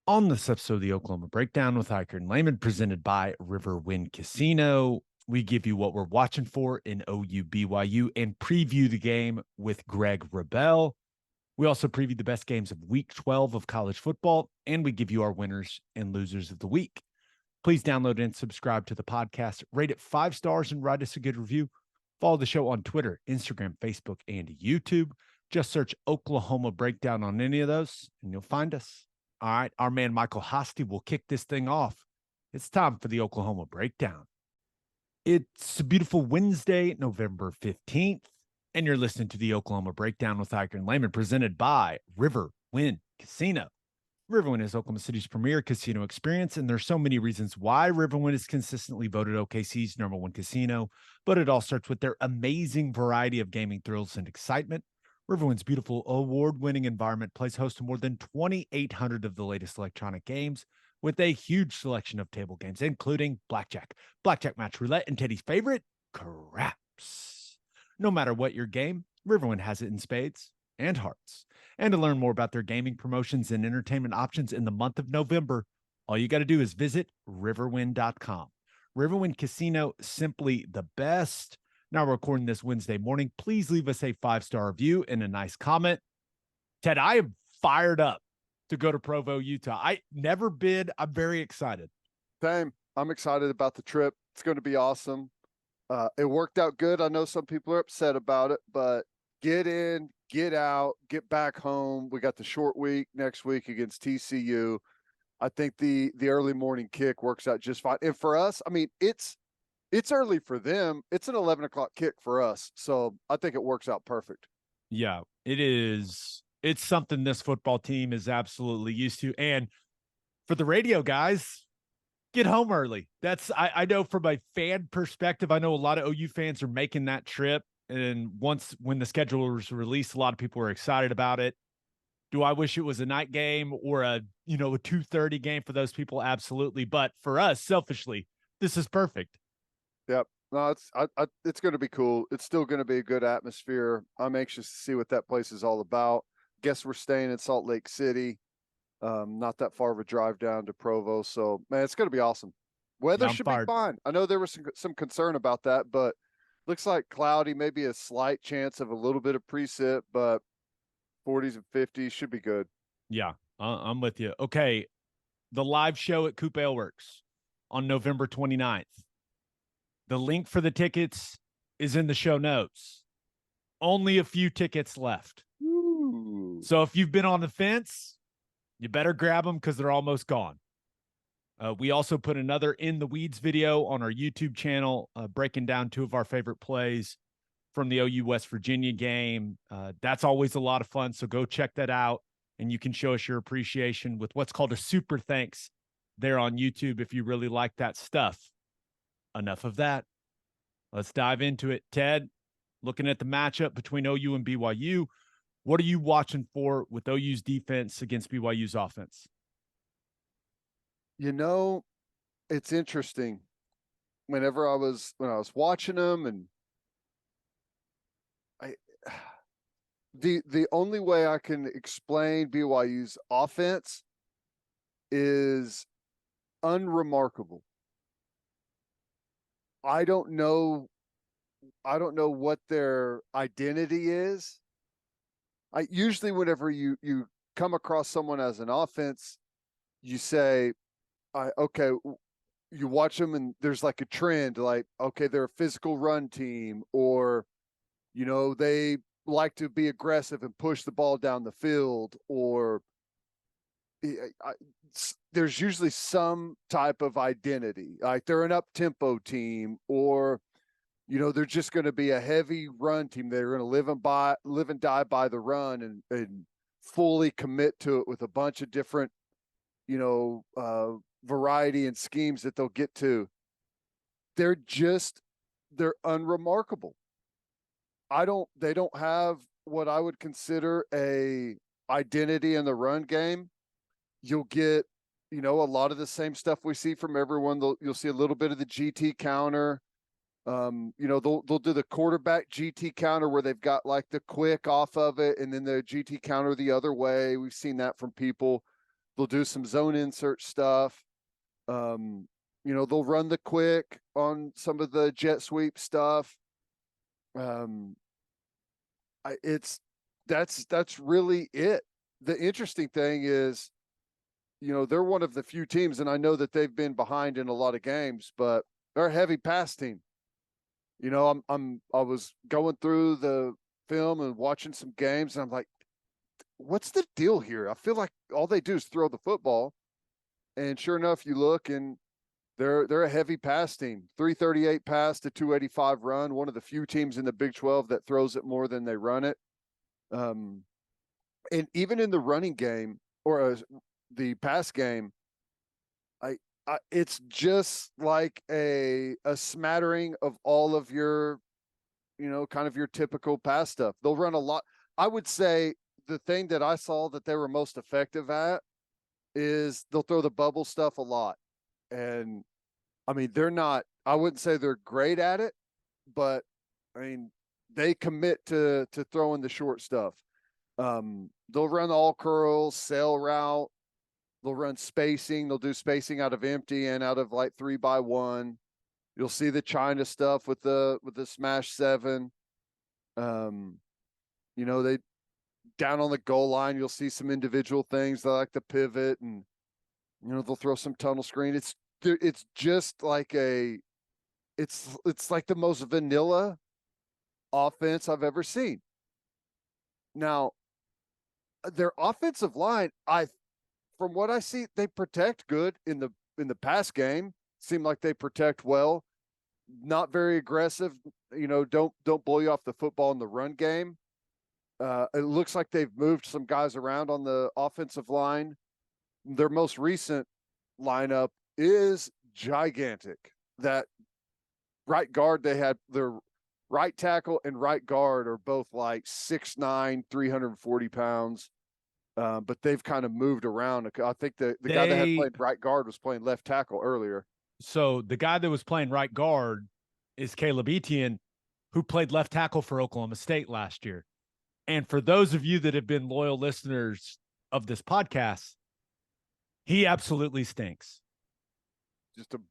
On this episode of the Oklahoma Breakdown with Ikard and Lehman, presented by Riverwind Casino, we give you what we're watching for in OU-BYU and preview the game with Greg Wrubell. We also preview the best games of Week 12 of college football, and we give you our winners and losers of the week. Please download and subscribe to the podcast, rate it 5 stars, and write us a good review. Follow the show on Twitter, Instagram, Facebook, and YouTube. Just search Oklahoma Breakdown on any of those, and you'll find us. All right, our man Michael Hosty will kick this thing off. It's time for the Oklahoma Breakdown. It's a beautiful Wednesday, November 15th, and you're listening to the Oklahoma Breakdown with Ikard and Lehman, presented by Riverwind Casino. Riverwind is Oklahoma City's premier casino experience, and there's so many reasons why Riverwind is consistently voted OKC's #1 casino, but it all starts with their amazing variety of gaming thrills and excitement. Riverwind's beautiful award-winning environment plays host to more than 2,800 of the latest electronic games with a huge selection of table games, including blackjack, match roulette, and Teddy's favorite, craps. No matter what your game, Riverwind has it in spades and hearts. And to learn more about their gaming promotions and entertainment options in the month of November, all you got to do is visit riverwind.com. Riverwind Casino, simply the best. Now we're recording this Wednesday morning. Please leave us a 5-star review and a nice comment. Ted, I am fired up to go to Provo, Utah. I never been. I'm very excited. Same. I'm excited about the trip. It's going to be awesome. It worked out good. I know some people are upset about it, but get in, get out, get back home. We got the short week next week against TCU. I think the early morning kick works out just fine. And for us, I mean, it's early for them. It's an 11 o'clock kick for us. So I think it works out perfect. Yeah, it is. It's something this football team is absolutely used to. And for the radio guys, get home early. I know from a fan perspective, I know a lot of OU fans are making that trip. And when the schedule was released, a lot of people were excited about it. Do I wish it was a night game or a 2:30 game for those people? Absolutely. But for us, selfishly, this is perfect. Yep. No, it's going to be cool. It's still going to be a good atmosphere. I'm anxious to see what that place is all about. Guess we're staying in Salt Lake City. Not that far of a drive down to Provo. So, man, it's going to be awesome. Weather should be fine. I know there was some concern about that, but looks like cloudy, maybe a slight chance of a little bit of precip, but 40s and 50s should be good. Yeah, I'm with you. Okay, the live show at Coop Ale Works on November 29th. The link for the tickets is in the show notes. Only a few tickets left. Ooh. So if you've been on the fence, you better grab them because they're almost gone. We also put another In the Weeds video on our YouTube channel, breaking down 2 of our favorite plays from the OU West Virginia game. That's always a lot of fun. So go check that out, and you can show us your appreciation with what's called a super thanks there on YouTube if you really like that stuff. Enough of that. Let's dive into it. Ted, looking at the matchup between OU and BYU, what are you watching for with OU's defense against BYU's offense? It's interesting. When I was watching them, and the only way I can explain BYU's offense is unremarkable. I don't know what their identity is. I usually, whenever you come across someone as an offense, you say, okay, you watch them and there's like a trend, like, okay, they're a physical run team, or, they like to be aggressive and push the ball down the field, or there's usually some type of identity, like they're an up-tempo team, or they're just going to be a heavy run team. They're going to live and die by the run, and fully commit to it with a bunch of different variety and schemes that they'll get to. They're unremarkable. They don't have what I would consider a identity in the run game. You'll get, a lot of the same stuff we see from everyone. You'll see a little bit of the GT counter. They'll do the quarterback GT counter where they've got like the quick off of it, and then the GT counter the other way. We've seen that from people. They'll do some zone insert stuff. They'll run the quick on some of the jet sweep stuff. That's really it. The interesting thing is, they're one of the few teams, and I know that they've been behind in a lot of games, but they're a heavy pass team. I was going through the film and watching some games, and I'm like, what's the deal here? I feel like all they do is throw the football. And sure enough, you look and they're a heavy pass team. 338 pass to 285 run. One of the few teams in the Big 12 that throws it more than they run it. And even in the running game or the pass game, it's just like a smattering of all of your, kind of your typical pass stuff. They'll run a lot. I would say the thing that I saw that they were most effective at is they'll throw the bubble stuff a lot. And I mean, I wouldn't say they're great at it, but I mean, they commit to throwing the short stuff. They'll run all curls, sail route. They'll run spacing. They'll do spacing out of empty and out of like 3x1. You'll see the China stuff with the smash 7. They down on the goal line, you'll see some individual things. They like the pivot, and they'll throw some tunnel screen. It's just like it's like the most vanilla offense I've ever seen. Now, their offensive line, from what I see, they protect good in the pass game. Seem like they protect well. Not very aggressive. Don't blow you off the football in the run game. It looks like they've moved some guys around on the offensive line. Their most recent lineup is gigantic. That right guard, they had their right tackle and right guard are both like 6'9", 340 pounds. But they've kind of moved around. I think the guy that had played right guard was playing left tackle earlier. So the guy that was playing right guard is Caleb Etienne, who played left tackle for Oklahoma State last year. And for those of you that have been loyal listeners of this podcast, he absolutely stinks.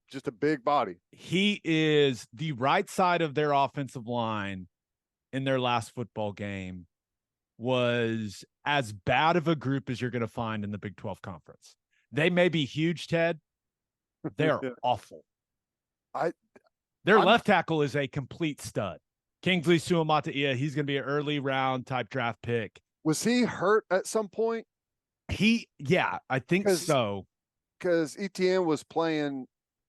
Just a big body. He is the right side of their offensive line in their last football game was as bad of a group as you're going to find in the Big 12 conference. They may be huge, Ted. They're awful. Their left tackle is a complete stud. Kingsley Suamataia, he's going to be an early round type draft pick. Was he hurt at some point? I think so. Because Etienne was playing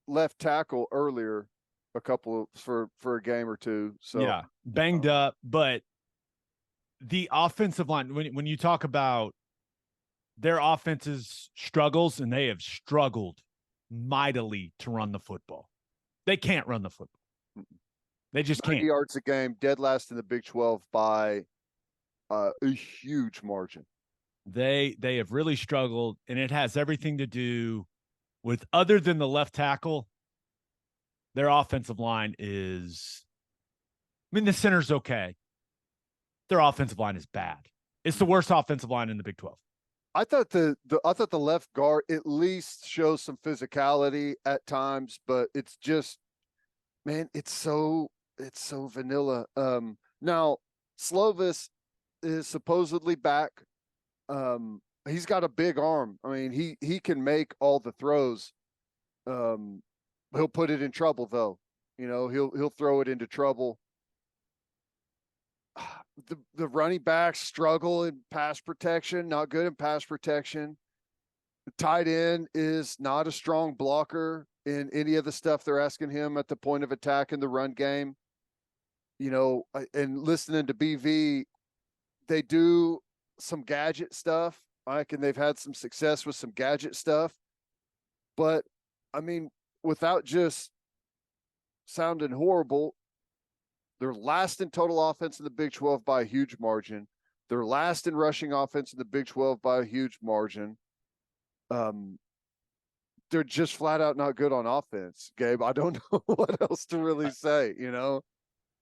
left tackle earlier, for a game or two. So yeah, banged up. But the offensive line, when you talk about their offense's struggles, and they have struggled mightily to run the football. They can't run the football. They just can't. 90 yards a game, dead last in the Big 12 by a huge margin. They have really struggled, and it has everything to do with, other than the left tackle, their offensive line is, the center's okay. Their offensive line is bad. It's the worst offensive line in the Big 12. I thought the left guard at least shows some physicality at times, but it's just, man, it's so vanilla. Now Slovis is supposedly back. He's got a big arm. I mean, he can make all the throws. He'll put it in trouble though. He'll throw it into trouble. The running backs struggle in pass protection, not good in pass protection. The tight end is not a strong blocker in any of the stuff they're asking him at the point of attack in the run game. And listening to BV, they do some gadget stuff. And they've had some success with some gadget stuff. But, without just sounding horrible, they're last in total offense in the Big 12 by a huge margin. They're last in rushing offense in the Big 12 by a huge margin. They're just flat out not good on offense, Gabe. I don't know what else to really say,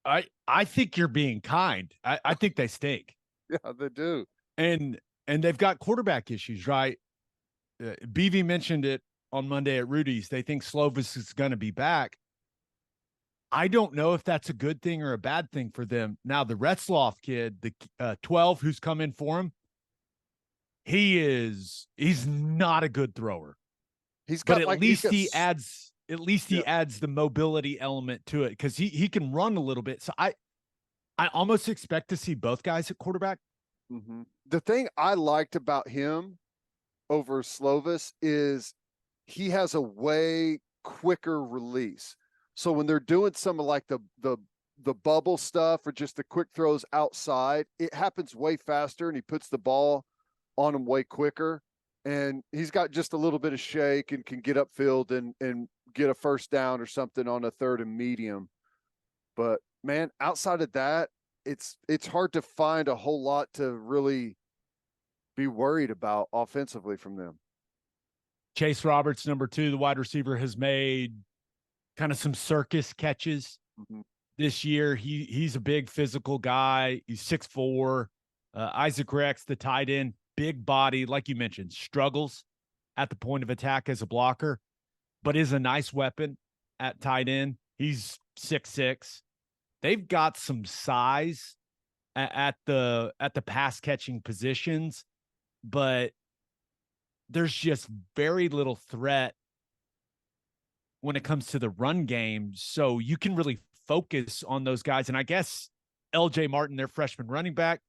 I think you're being kind. I think they stink. Yeah, they do. And they've got quarterback issues, right? BV mentioned it on Monday at Rudy's. They think Slovis is going to be back. I don't know if that's a good thing or a bad thing for them. Now, the Retzloff kid, the 12 who's come in for him, he's not a good thrower. But at least he adds the mobility element to it because he can run a little bit. So I almost expect to see both guys at quarterback. Mm-hmm. The thing I liked about him over Slovis is he has a way quicker release. So when they're doing some of like the bubble stuff or just the quick throws outside, it happens way faster and he puts the ball on him way quicker. And he's got just a little bit of shake and can get upfield and get a first down or something on a third and medium. But man, outside of that, it's hard to find a whole lot to really be worried about offensively from them. Chase Roberts, number 2, the wide receiver, has made kind of some circus catches this year. He's a big physical guy. He's 6'4". Isaac Rex, the tight end, big body, like you mentioned, struggles at the point of attack as a blocker, but is a nice weapon at tight end. He's 6'6". They've got some size at the pass catching positions, but there's just very little threat when it comes to the run game. So you can really focus on those guys. And I guess LJ Martin, their freshman running back,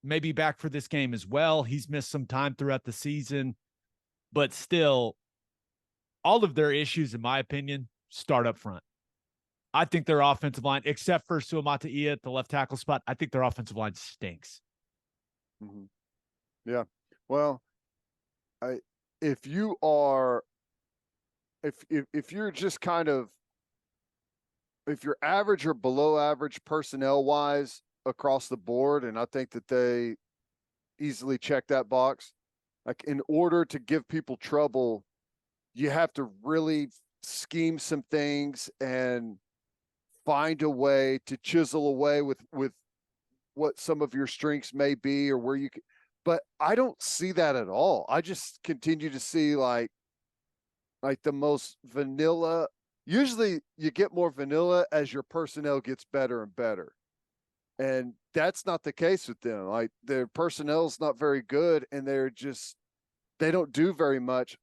may be back for this game as well. He's missed some time throughout the season, but still, all of their issues, in my opinion, start up front. I think their offensive line, except for Suamataia at the left tackle spot, I think their offensive line stinks. Mm-hmm. Yeah. Well, if you're just kind of, if you're average or below average personnel wise across the board, and I think that they easily check that box, like in order to give people trouble, you have to really scheme some things and find a way to chisel away with what some of your strengths may be or where you can, but I don't see that at all. I just continue to see like the most vanilla. Usually you get more vanilla as your personnel gets better and better. And that's not the case with them. Like their personnel is not very good and they don't do very much.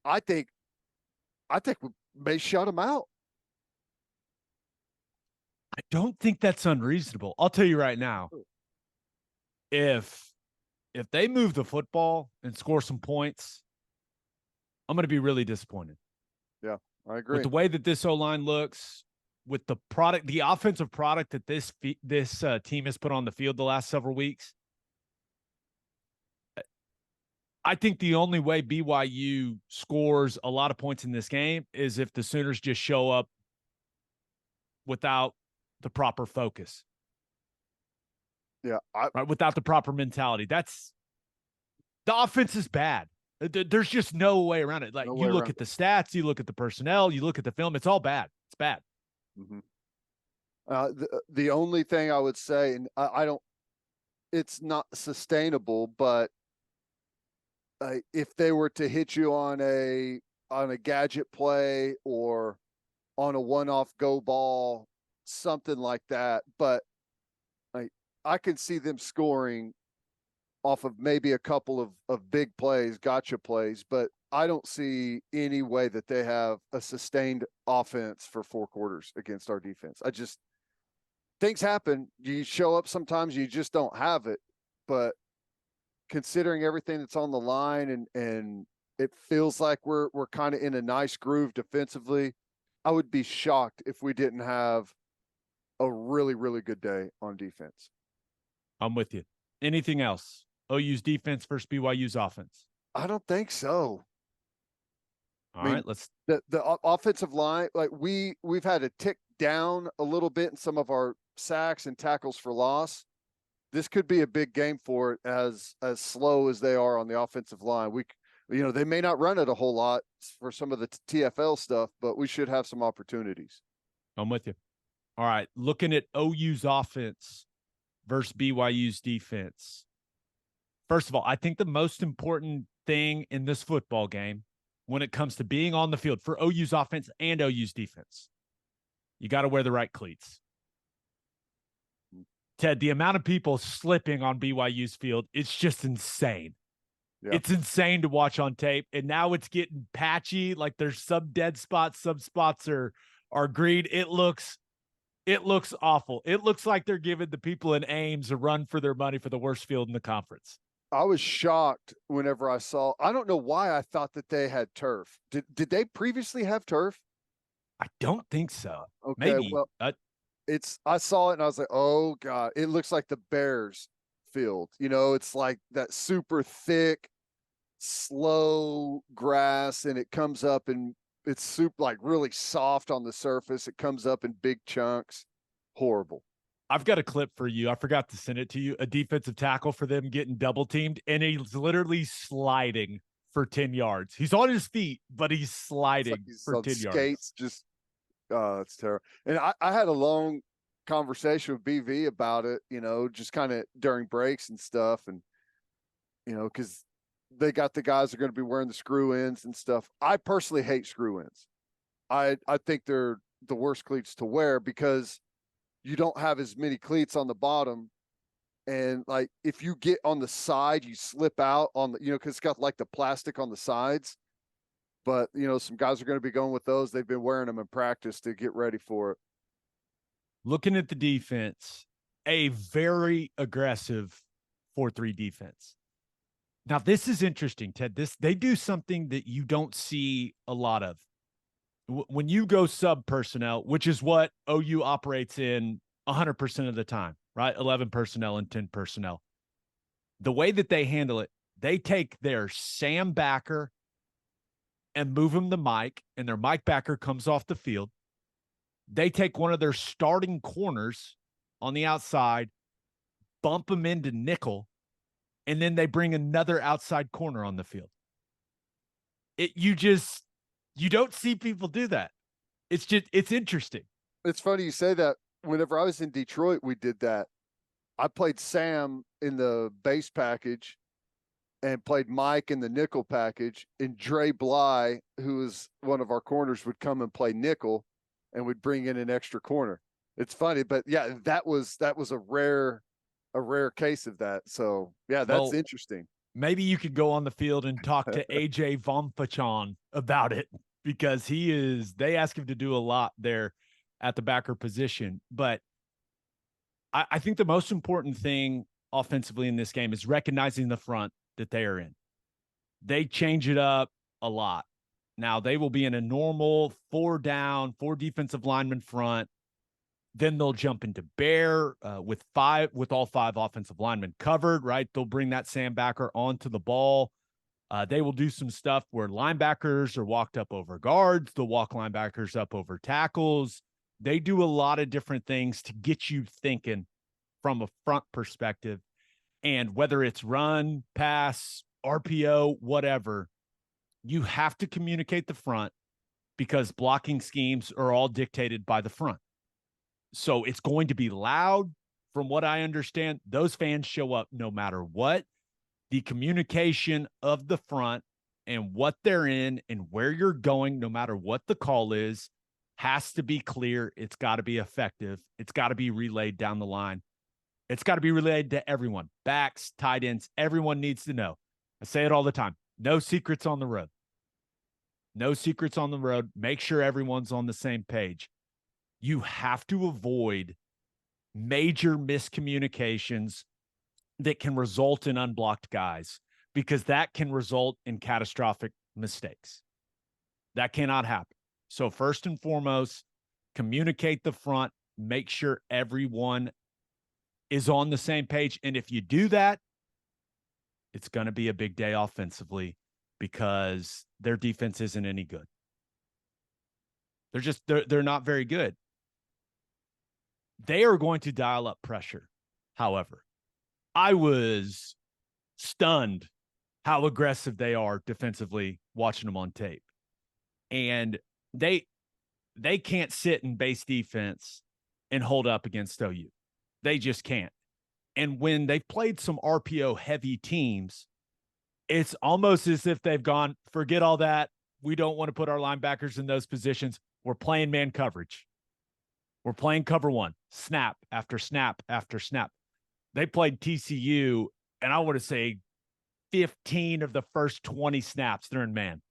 I think we may shut them out. I don't think that's unreasonable. I'll tell you right now, if they move the football and score some points, I'm going to be really disappointed. Yeah, I agree. With the way that this O-line looks, with the product, the offensive product that this team has put on the field the last several weeks, I think the only way BYU scores a lot of points in this game is if the Sooners just show up without the proper focus. Yeah. Right, without the proper mentality. That's the offense is bad. There's just no way around it. Like you look at the stats, you look at the personnel, you look at the film, it's all bad. It's bad. Mm-hmm. The only thing I would say, and I don't, it's not sustainable, but if they were to hit you on a gadget play or on a one-off go ball, something like that, but I can see them scoring off of maybe a couple of big plays, gotcha plays, but I don't see any way that they have a sustained offense for 4 quarters against our defense. Things happen. You show up sometimes, you just don't have it, but considering everything that's on the line and it feels like we're kind of in a nice groove defensively, I would be shocked if we didn't have a really, really good day on defense. I'm with you. Anything else? OU's defense versus BYU's offense? I don't think so. All right, let's. The offensive line, like we've had a tick down a little bit in some of our sacks and tackles for loss. This could be a big game for it as slow as they are on the offensive line. They may not run it a whole lot for some of the TFL stuff, but we should have some opportunities. I'm with you. All right, looking at OU's offense versus BYU's defense. First of all, I think the most important thing in this football game when it comes to being on the field for OU's offense and OU's defense. You got to wear the right cleats. Ted, the amount of people slipping on BYU's field, it's just insane. Yeah. It's insane to watch on tape. And now it's getting patchy. Like there's some dead spots, some spots are green. It looks awful. It looks like they're giving the people in Ames a run for their money for the worst field in the conference. I was shocked whenever I saw, I don't know why I thought that they had turf. Did they previously have turf? I don't think so. Okay. Maybe. Well, I saw it and I was like, oh God, it looks like the Bears field. You know, it's like that super thick, slow grass, and it comes up and it's super like really soft on the surface. It comes up in big chunks. Horrible. I've got a clip for you. I forgot to send it to you. A defensive tackle for them getting double teamed, and he's literally sliding for 10 yards. He's on his feet, but he's sliding for 10 yards. Skates, just it's terrible. And I had a long conversation with BV about it, you know, just kind of during breaks and stuff. And, you know, because they got the guys that are going to be wearing the screw ends and stuff. I personally hate screw ends. I think they're the worst cleats to wear because you don't have as many cleats on the bottom. And like, if you get on the side, you slip out on the, you know, cause it's got like the plastic on the sides, but you know, some guys are going to be going with those. They've been wearing them in practice to get ready for it. Looking at the defense, a very aggressive 4-3 defense. Now, this is interesting, Ted. They do something that you don't see a lot of. When you go sub personnel, which is what OU operates in 100% of the time, right? 11 personnel and 10 personnel. The way that they handle it, they take their Sam backer and move him to Mike, and their Mike backer comes off the field. They take one of their starting corners on the outside, bump him into nickel, and then they bring another outside corner on the field. You don't see people do that. It's interesting. It's funny you say that. Whenever I was in Detroit, we did that. I played Sam in the base package and played Mike in the nickel package. And Dre Bly, who was one of our corners, would come and play nickel and would bring in an extra corner. It's funny, but yeah, that was a rare case of that. So yeah, that's interesting. Maybe you could go on the field and talk to AJ Vonfachon about it, because they ask him to do a lot there at the backer position. But I think the most important thing offensively in this game is recognizing the front that they are in. They change it up a lot. Now they will be in a normal 4 defensive lineman front. Then they'll jump into bear with all 5 offensive linemen covered, right? They'll bring that Sam backer onto the ball. They will do some stuff where linebackers are walked up over guards. They'll walk linebackers up over tackles. They do a lot of different things to get you thinking from a front perspective. And whether it's run, pass, RPO, whatever, you have to communicate the front, because blocking schemes are all dictated by the front. So it's going to be loud. From what I understand, those fans show up no matter what. The communication of the front and what they're in and where you're going, no matter what the call is, has to be clear. It's got to be effective. It's got to be relayed down the line. It's got to be relayed to everyone. Backs, tight ends, everyone needs to know. I say it all the time. No secrets on the road. No secrets on the road. Make sure everyone's on the same page. You have to avoid major miscommunications that can result in unblocked guys, because that can result in catastrophic mistakes. That cannot happen. So first and foremost, communicate the front, make sure everyone is on the same page. And if you do that, it's going to be a big day offensively, because their defense isn't any good. They're not very good. They are going to dial up pressure. However, I was stunned how aggressive they are defensively watching them on tape. And they can't sit in base defense and hold up against OU. They just can't. And when they've played some RPO heavy teams It's almost as if they've gone, forget all that. We don't want to put our linebackers in those positions. We're playing man coverage. We're playing cover one, snap after snap after snap. They played TCU, and I want to say 15 of the first 20 snaps they're in man,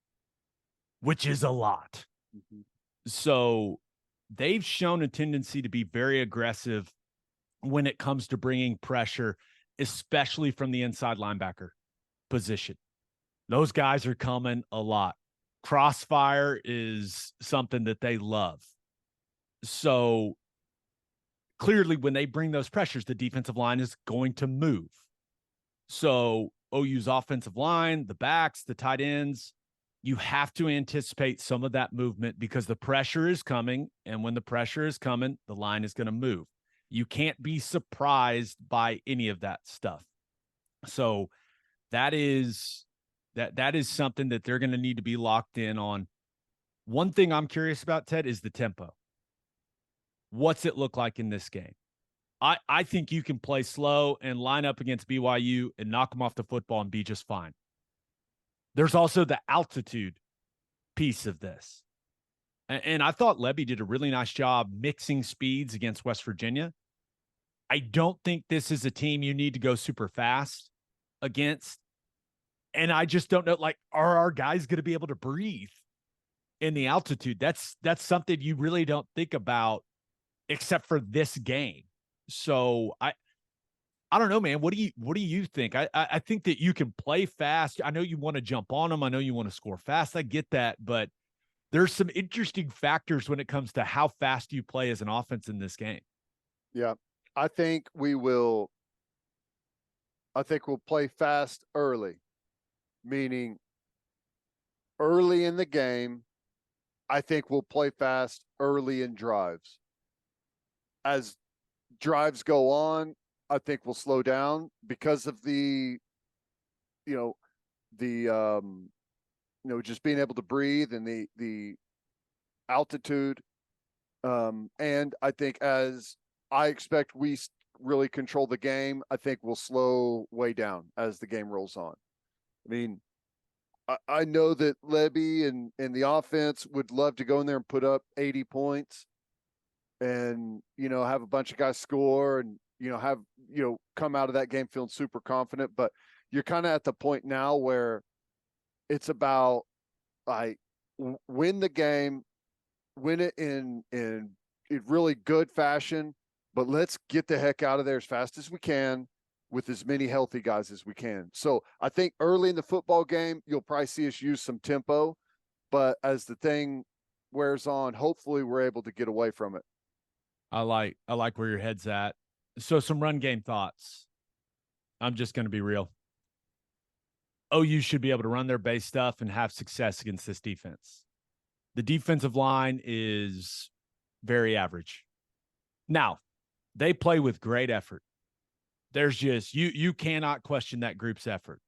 which is a lot. Mm-hmm. So they've shown a tendency to be very aggressive when it comes to bringing pressure, especially from the inside linebacker position. Those guys are coming a lot. Crossfire is something that they love. So clearly when they bring those pressures, the defensive line is going to move. So OU's offensive line, the backs, the tight ends, you have to anticipate some of that movement because the pressure is coming. And when the pressure is coming, the line is going to move. You can't be surprised by any of that stuff. So that is something that they're going to need to be locked in on. One thing I'm curious about, Ted, is the tempo. What's it look like in this game? I think you can play slow and line up against BYU and knock them off the football and be just fine. There's also the altitude piece of this. And I thought Lebby did a really nice job mixing speeds against West Virginia. I don't think this is a team you need to go super fast against. And I just don't know, like, are our guys going to be able to breathe in the altitude? That's something you really don't think about except for this game. So I don't know, man. What do you think? I think that you can play fast. I know you want to jump on them. I know you want to score fast. I get that, but there's some interesting factors when it comes to how fast you play as an offense in this game. Yeah. I think we'll play fast early, meaning early in the game. I think we'll play fast early in drives. As drives go on, I think we'll slow down because of the just being able to breathe and the altitude. And I think as I expect we really control the game, I think we'll slow way down as the game rolls on. I mean, I know that Lebby and the offense would love to go in there and put up 80 points and, have a bunch of guys score and, come out of that game feeling super confident. But you're kind of at the point now where it's about win the game, win it in really good fashion, but let's get the heck out of there as fast as we can with as many healthy guys as we can. So I think early in the football game, you'll probably see us use some tempo, but as the thing wears on, hopefully we're able to get away from it. I like where your head's at. So some run game thoughts. I'm just going to be real. OU should be able to run their base stuff and have success against this defense. The defensive line is very average. Now, they play with great effort. There's just, you cannot question that group's effort.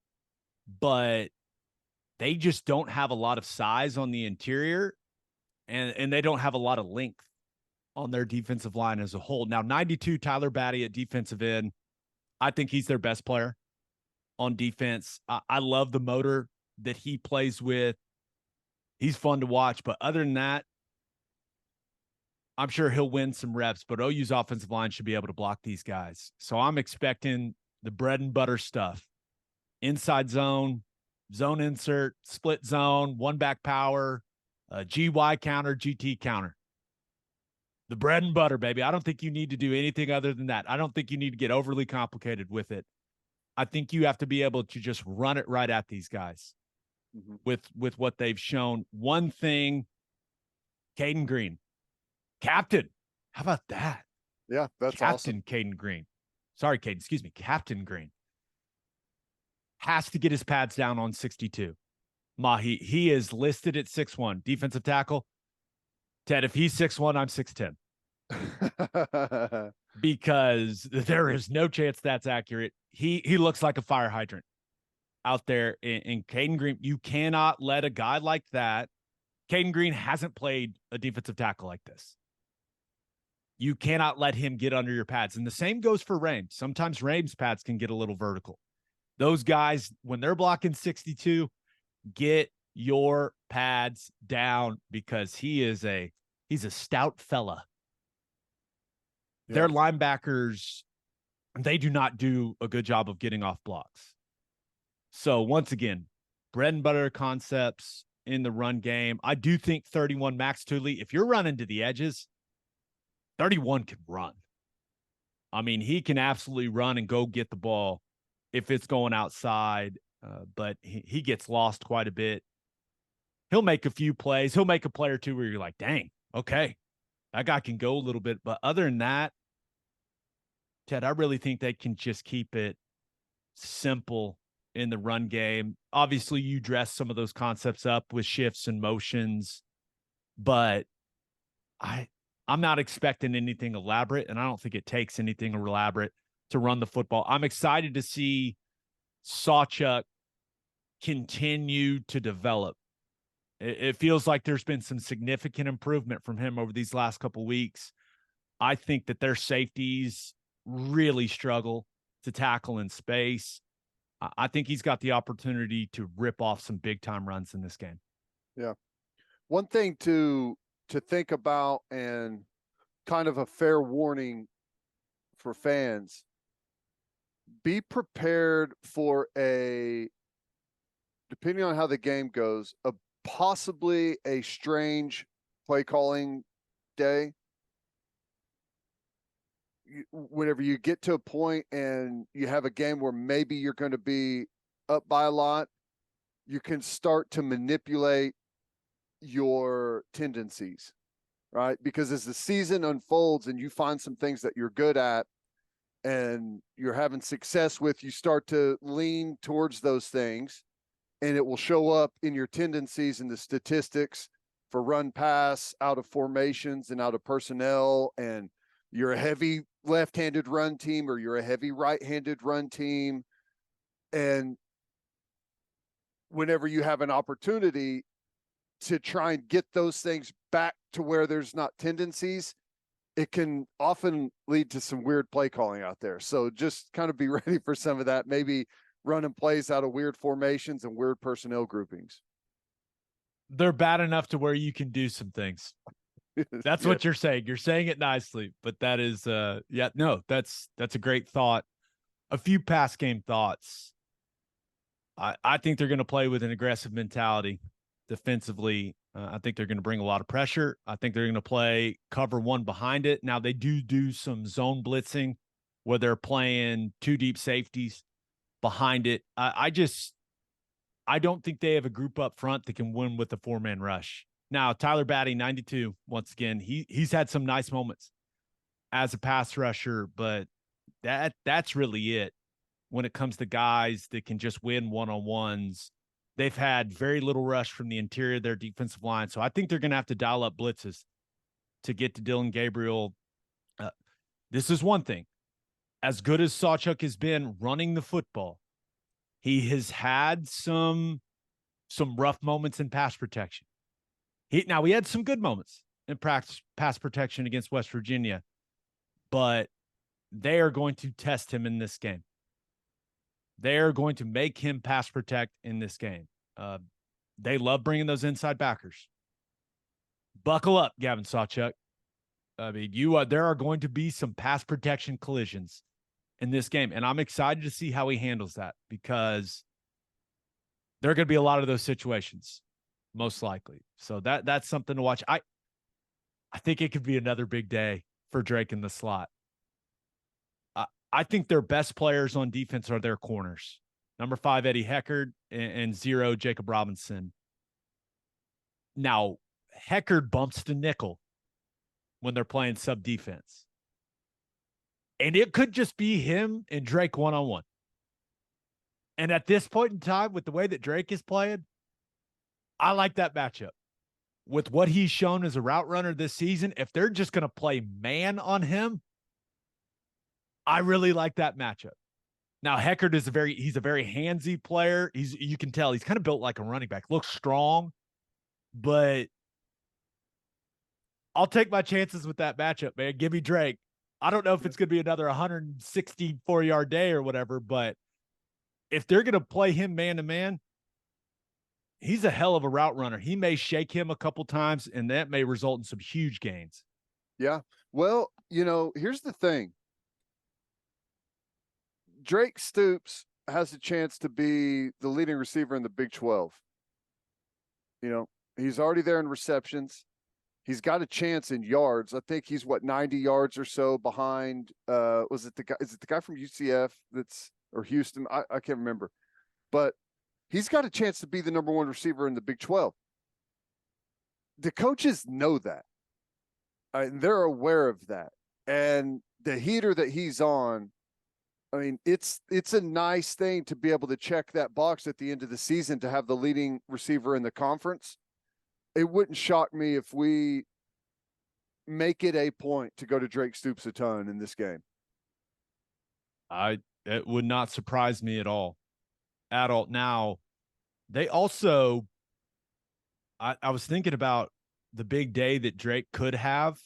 But they just don't have a lot of size on the interior, and they don't have a lot of length on their defensive line as a whole. Now, 92 Tyler Batty at defensive end, I think he's their best player on defense. I love the motor that he plays with. He's fun to watch, but other than that, I'm sure he'll win some reps, but OU's offensive line should be able to block these guys. So I'm expecting the bread and butter stuff. Inside zone, zone insert, split zone, one back power, GY counter, GT counter. The bread and butter, baby. I don't think you need to do anything other than that. I don't think you need to get overly complicated with it. I think you have to be able to just run it right at these guys with what they've shown. One thing, Caden Green, captain. How about that? Yeah, that's Captain awesome. Caden Green. Sorry, Caden. Excuse me. Captain Green has to get his pads down on 62. He is listed at 6'1", defensive tackle. Ted, if he's 6'1", I'm 6'10". Because there is no chance that's accurate. He looks like a fire hydrant out there in Caden Green. You cannot let a guy like that. Caden Green hasn't played a defensive tackle like this. You cannot let him get under your pads. And the same goes for Rames. Sometimes Rames' pads can get a little vertical. Those guys, when they're blocking 62, get your pads down because he's a stout fella. Yeah. Their linebackers, they do not do a good job of getting off blocks. So once again, bread and butter concepts in the run game. I do think 31 Max Tooley, if you're running to the edges, 31 can run. I mean, he can absolutely run and go get the ball if it's going outside, but he gets lost quite a bit. He'll make a few plays. He'll make a play or two where you're like, dang, okay, that guy can go a little bit. But other than that, Ted, I really think they can just keep it simple in the run game. Obviously, you dress some of those concepts up with shifts and motions, but I'm not expecting anything elaborate, and I don't think it takes anything elaborate to run the football. I'm excited to see Sawchuk continue to develop. It feels like there's been some significant improvement from him over these last couple of weeks. I think that their safeties really struggle to tackle in space. I think he's got the opportunity to rip off some big-time runs in this game. Yeah. One thing to think about, and kind of a fair warning for fans, be prepared for depending on how the game goes, possibly a strange play calling day. Whenever you get to a point and you have a game where maybe you're going to be up by a lot, you can start to manipulate your tendencies, right? Because as the season unfolds and you find some things that you're good at and you're having success with, you start to lean towards those things, and it will show up in your tendencies and the statistics for run pass, out of formations and out of personnel. And you're a heavy left-handed run team or you're a heavy right-handed run team. And whenever you have an opportunity to try and get those things back to where there's not tendencies, it can often lead to some weird play calling out there. So just kind of be ready for some of that, maybe running plays out of weird formations and weird personnel groupings. They're bad enough to where you can do some things. That's what you're saying. You're saying it nicely, but that is, that's a great thought. A few past game thoughts. I think they're going to play with an aggressive mentality defensively. I think they're going to bring a lot of pressure. I think they're going to play cover one behind it. Now, they do some zone blitzing where they're playing two deep safeties behind it. I don't think they have a group up front that can win with a four-man rush. Now, Tyler Batty, 92, once again, he's had some nice moments as a pass rusher, but that's really it when it comes to guys that can just win one-on-ones. They've had very little rush from the interior of their defensive line, so I think they're going to have to dial up blitzes to get to Dylan Gabriel. This is one thing. As good as Sawchuk has been running the football, he has had some rough moments in pass protection. He had some good moments in pass protection against West Virginia, but they are going to test him in this game. They are going to make him pass protect in this game. They love bringing those inside backers. Buckle up, Gavin Sawchuk. I mean, there are going to be some pass protection collisions in this game, and I'm excited to see how he handles that because there are going to be a lot of those situations, most likely. So that's something to watch. I think it could be another big day for Drake in the slot. I think their best players on defense are their corners. Number 5, Eddie Ikard, and 0, Jacob Robinson. Now, Ikard bumps to nickel when they're playing sub defense. And it could just be him and Drake one-on-one. And at this point in time, with the way that Drake is playing, I like that matchup. With what he's shown as a route runner this season, if they're just going to play man on him, I really like that matchup. Now, Ikard is he's a very handsy player. You can tell he's kind of built like a running back. Looks strong, but I'll take my chances with that matchup, man. Give me Drake. I don't know if it's going to be another 164-yard day or whatever, but if they're going to play him man to man, he's a hell of a route runner. He may shake him a couple times, and that may result in some huge gains. Yeah. Well, here's the thing. Drake Stoops has a chance to be the leading receiver in the Big 12. He's already there in receptions. He's got a chance in yards. I think he's 90 yards or so behind. Is it the guy from UCF or Houston? I can't remember. But he's got a chance to be the number one receiver in the Big 12. The coaches know that. They're aware of that. And the heater that he's on, it's a nice thing to be able to check that box at the end of the season to have the leading receiver in the conference. It wouldn't shock me if we make it a point to go to Drake Stoops a ton in this game. It would not surprise me at all. Now, they also, I was thinking about the big day that Drake could have.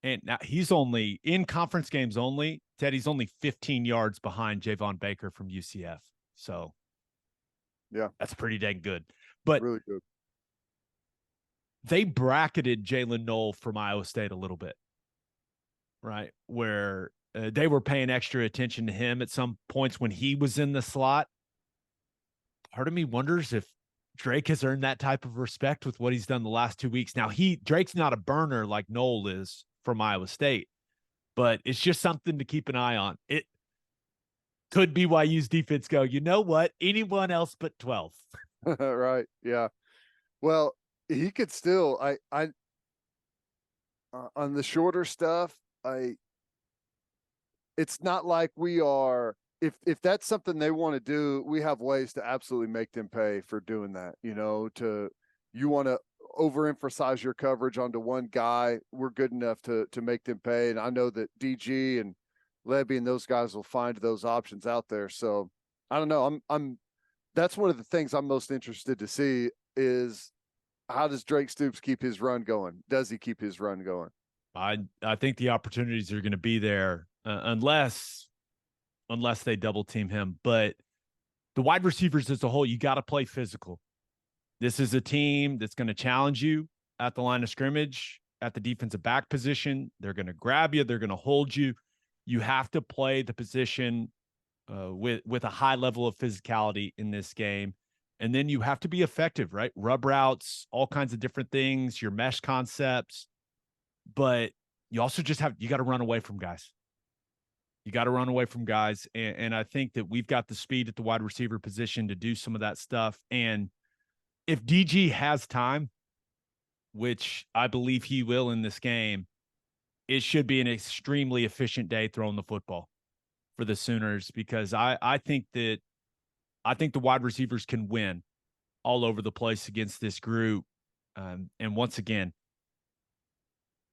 And now he's only in conference games only. Ted, he's only 15 yards behind Javon Baker from UCF. So, yeah, that's pretty dang good. But really good. They bracketed Jalen Knoll from Iowa State a little bit, right? Where they were paying extra attention to him at some points when he was in the slot. Part of me wonders if Drake has earned that type of respect with what he's done the last 2 weeks. Now, Drake's not a burner like Knoll is from Iowa State, but it's just something to keep an eye on. It could BYU's defense go, you know what? Anyone else but 12. Right. Yeah. Well, he could still, on the shorter stuff, it's not like we are, if that's something they want to do, we have ways to absolutely make them pay for doing that. You want to overemphasize your coverage onto one guy. We're good enough to make them pay. And I know that DG and Levy and those guys will find those options out there. So I don't know. That's one of the things I'm most interested to see is, how does Drake Stoops keep his run going? Does he keep his run going? I think the opportunities are going to be there unless they double team him. But the wide receivers as a whole, you got to play physical. This is a team that's going to challenge you at the line of scrimmage, at the defensive back position. They're going to grab you. They're going to hold you. You have to play the position with a high level of physicality in this game. And then you have to be effective, right? Rub routes, all kinds of different things, your mesh concepts. But you also you got to run away from guys. You got to run away from guys. And I think that we've got the speed at the wide receiver position to do some of that stuff. And if DG has time, which I believe he will in this game, it should be an extremely efficient day throwing the football for the Sooners, because I think the wide receivers can win all over the place against this group. And once again,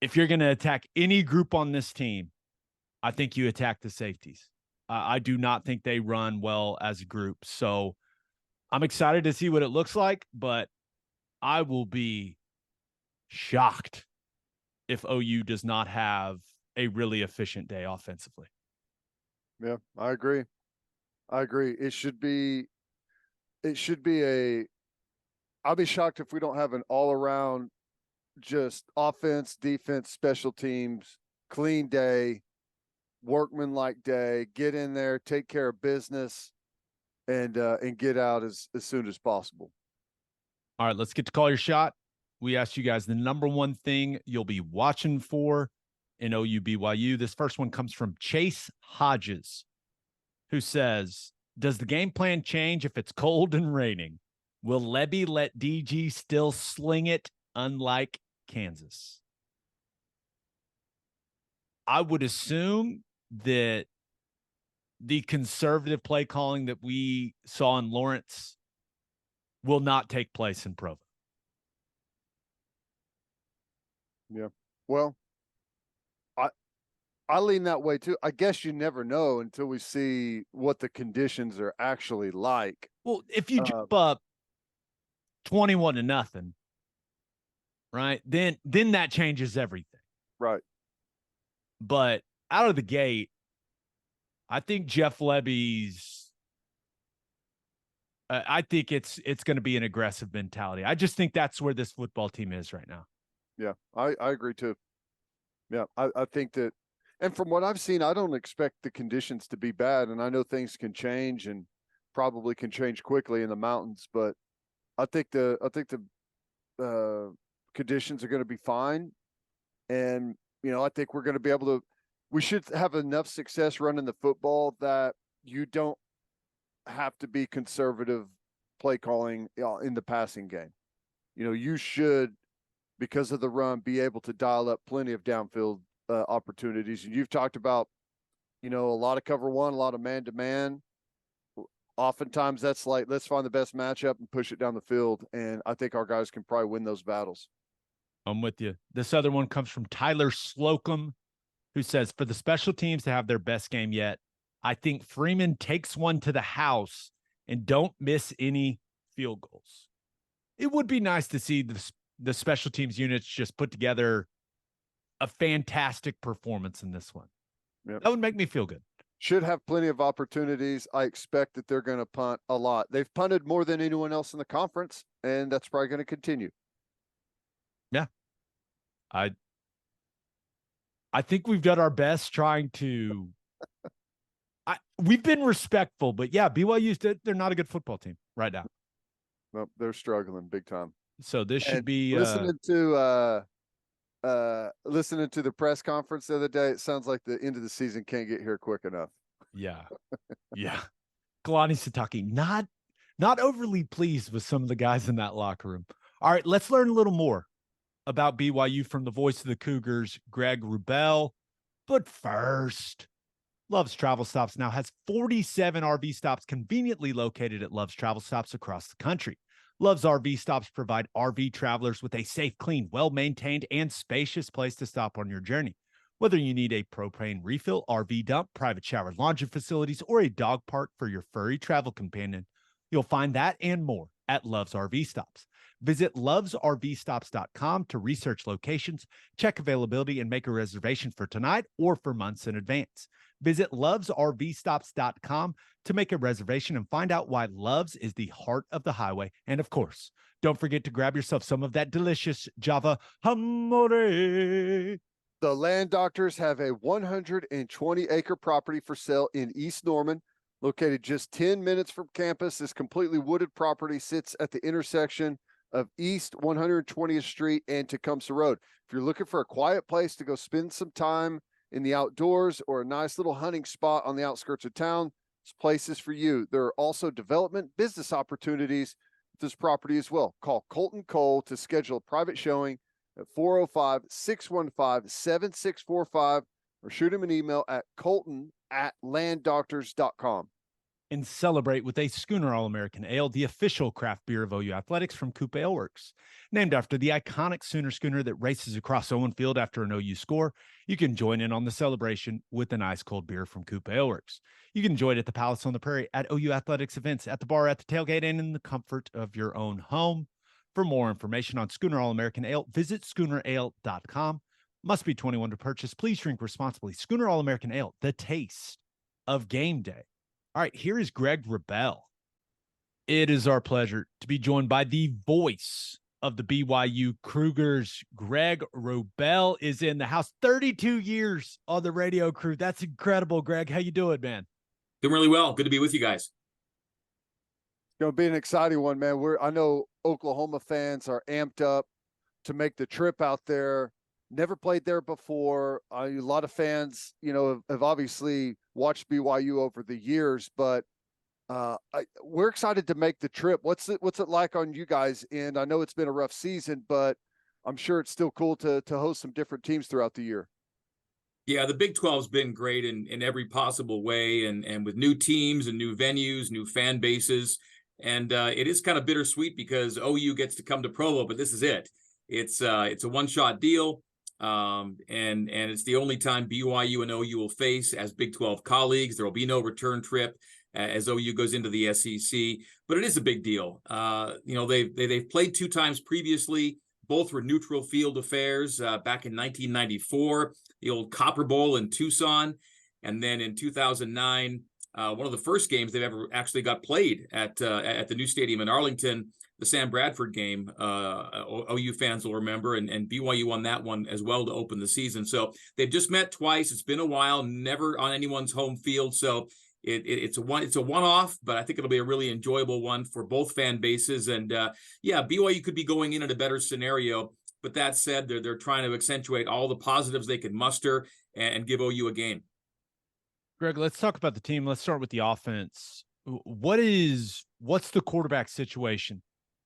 if you're going to attack any group on this team, I think you attack the safeties. I do not think they run well as a group. So I'm excited to see what it looks like, but I will be shocked if OU does not have a really efficient day offensively. Yeah, I agree. It should be I'll be shocked if we don't have an all around just offense, defense, special teams, clean day, workman-like day, get in there, take care of business, and get out as soon as possible. All right, let's get to call your shot. We asked you guys the number one thing you'll be watching for in OU-BYU. This first one comes from Chase Hodges, who says, does the game plan change if it's cold and raining? Will Lebby let DG still sling it, unlike Kansas? I would assume that the conservative play calling that we saw in Lawrence will not take place in Provo. Yeah. Well, I lean that way too. I guess you never know until we see what the conditions are actually like. Well, if you jump up 21-0, right, then that changes everything. Right. But out of the gate, I think Jeff Lebby's I think it's going to be an aggressive mentality. I just think that's where this football team is right now. Yeah, I agree too. Yeah, I think that, and from what I've seen, I don't expect the conditions to be bad. And I know things can change and probably can change quickly in the mountains, but I think the conditions are going to be fine. And, I think we're going to be able to, we should have enough success running the football that you don't have to be conservative play calling in the passing game. You should, because of the run, be able to dial up plenty of downfield opportunities. And you've talked about, a lot of cover one, a lot of man-to-man. Oftentimes that's like, let's find the best matchup and push it down the field. And I think our guys can probably win those battles. I'm with you. This other one comes from Tyler Slocum, who says, for the special teams to have their best game yet, I think Freeman takes one to the house and don't miss any field goals. It would be nice to see the special teams units just put together a fantastic performance in this one. Yep. That would make me feel good. Should have plenty of opportunities. I expect that they're going to punt a lot. They've punted more than anyone else in the conference, and that's probably going to continue. Yeah. I think we've done our best trying to we've been respectful, but yeah, BYU's they're not a good football team right now. Nope, they're struggling big time. So this should be listening to the press conference the other day. It sounds like the end of the season can't get here quick enough. Yeah. Yeah. Kalani Sitake, not overly pleased with some of the guys in that locker room. All right, let's learn a little more about BYU from the voice of the Cougars, Greg Wrubell. But first, Love's Travel Stops now has 47 RV stops conveniently located at Love's Travel Stops across the country. Love's RV Stops provide RV travelers with a safe, clean, well-maintained, and spacious place to stop on your journey. Whether you need a propane refill, RV dump, private shower, laundry facilities, or a dog park for your furry travel companion, you'll find that and more at Love's RV Stops. Visit lovesrvstops.com to research locations, check availability, and make a reservation for tonight or for months in advance. Visit lovesrvstops.com to make a reservation and find out why Love's is the heart of the highway. And of course, don't forget to grab yourself some of that delicious Java Hamore. The Land Doctors have a 120-acre property for sale in East Norman, located just 10 minutes from campus. This completely wooded property sits at the intersection of East 120th Street and Tecumseh Road. If you're looking for a quiet place to go spend some time in the outdoors or a nice little hunting spot on the outskirts of town, this place is for you. There are also development business opportunities with this property as well. Call Colton Cole to schedule a private showing at 405-615-7645 or shoot him an email at colton@landdoctors.com. And celebrate with a Schooner All-American Ale, the official craft beer of OU Athletics from Coupe Ale Works. Named after the iconic Sooner schooner that races across Owen Field after an OU score, you can join in on the celebration with an ice-cold beer from Coupe Ale Works. You can enjoy it at the Palace on the Prairie, at OU Athletics events, at the bar, at the tailgate, and in the comfort of your own home. For more information on Schooner All-American Ale, visit schoonerale.com. Must be 21 to purchase. Please drink responsibly. Schooner All-American Ale, the taste of game day. All right, here is Greg Wrubell. It is our pleasure to be joined by the voice of the BYU Cougars. Greg Wrubell is in the house. 32 years on the radio crew. That's incredible, Greg. How you doing, man? Doing really well. Good to be with you guys. It's going to be an exciting one, man. I know Oklahoma fans are amped up to make the trip out there. Never played there before. A lot of fans, have obviously watched BYU over the years, but we're excited to make the trip. What's it like on you guys? And I know it's been a rough season, but I'm sure it's still cool to host some different teams throughout the year. Yeah, the Big 12's been great in every possible way, and with new teams and new venues, new fan bases. And it is kind of bittersweet because OU gets to come to Provo, but this is it. It's a one-shot deal. And it's the only time BYU and OU will face as Big 12 colleagues. There will be no return trip as OU goes into the SEC, but it is a big deal. They've played two times previously. Both were neutral field affairs back in 1994, the old Copper Bowl in Tucson. And then in 2009, one of the first games they've ever actually got played at the new stadium in Arlington, the Sam Bradford game. OU fans will remember, and BYU won that one as well to open the season. So they've just met twice. It's been a while, never on anyone's home field. So it's a one-off, but I think it'll be a really enjoyable one for both fan bases. And BYU could be going in a better scenario. But that said, they're trying to accentuate all the positives they can muster and give OU a game. Greg, let's talk about the team. Let's start with the offense. What's the quarterback situation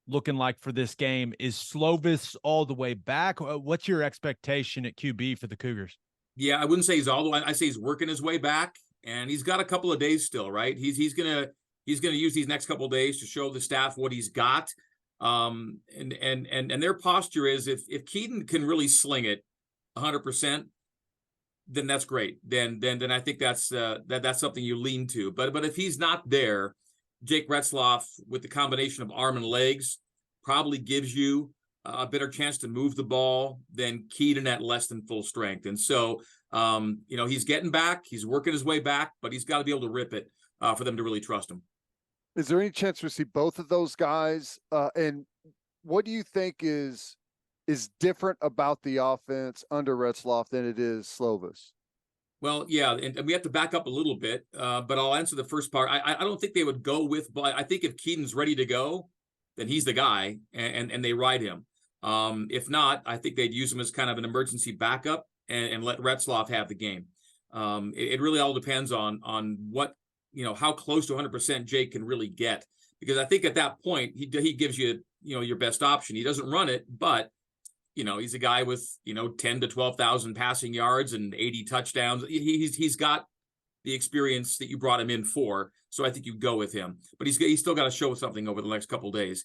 looking like for this game? Is Slovis all the way back? What's your expectation at QB for the Cougars? Yeah, I wouldn't say he's all the way. I say he's working his way back, and he's got a couple of days still, right? He's gonna use these next couple of days to show the staff what he's got. And their posture is if Keaton can really sling it 100%, then that's great. Then I think that's something you lean to. But if he's not there, Jake Retzloff with the combination of arm and legs probably gives you a better chance to move the ball than Keaton at less than full strength. And so he's getting back, he's working his way back, but he's got to be able to rip it for them to really trust him. Is there any chance we see both of those guys? And what do you think is different about the offense under Retzloff than it is Slovis? Well, yeah, and we have to back up a little bit, but I'll answer the first part. I don't think they would go with, but I think if Keaton's ready to go, then he's the guy, and they ride him. If not, I think they'd use him as kind of an emergency backup and let Retzloff have the game. It really all depends on what, how close to 100% Jake can really get, because I think at that point he gives you, your best option. He doesn't run it, but he's a guy with 10 to 12,000 passing yards and 80 touchdowns. He's got the experience that you brought him in for, so I think you go with him. But he's still got to show something over the next couple of days.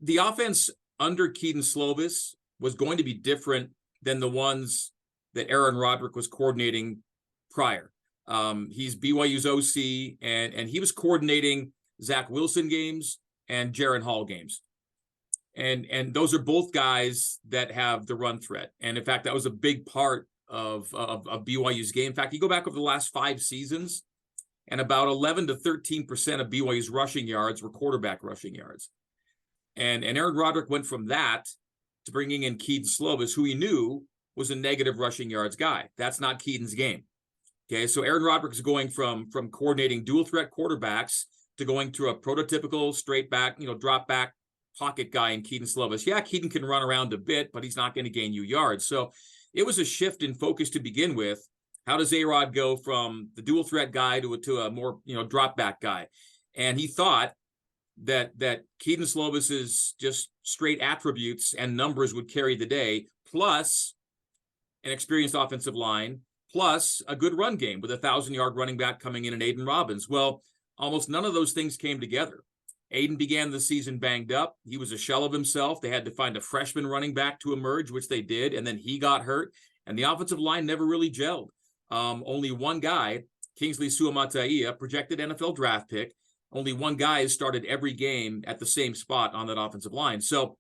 The offense under Keaton Slovis was going to be different than the ones that Aaron Roderick was coordinating prior. He's BYU's OC, and he was coordinating Zach Wilson games and Jaren Hall games. And those are both guys that have the run threat. And in fact, that was a big part of BYU's game. In fact, you go back over the last 5 seasons, and about 11 to 13% of BYU's rushing yards were quarterback rushing yards. And Aaron Roderick went from that to bringing in Keaton Slovis, who he knew was a negative rushing yards guy. That's not Keaton's game. Okay, so Aaron Roderick is going from coordinating dual threat quarterbacks to going to a prototypical straight back, drop back pocket guy in Keaton Slovis. Yeah, Keaton can run around a bit, but he's not going to gain you yards. So it was a shift in focus to begin with. How does A-Rod go from the dual threat guy to a more, drop back guy? And he thought that Keaton Slovis's just straight attributes and numbers would carry the day, plus an experienced offensive line, plus a good run game with a 1,000-yard running back coming in and Aiden Robbins. Well, almost none of those things came together. Aiden began the season banged up. He was a shell of himself. They had to find a freshman running back to emerge, which they did, and then he got hurt, and the offensive line never really gelled. Only one guy, Kingsley Suamataia, projected NFL draft pick, only one guy has started every game at the same spot on that offensive line. So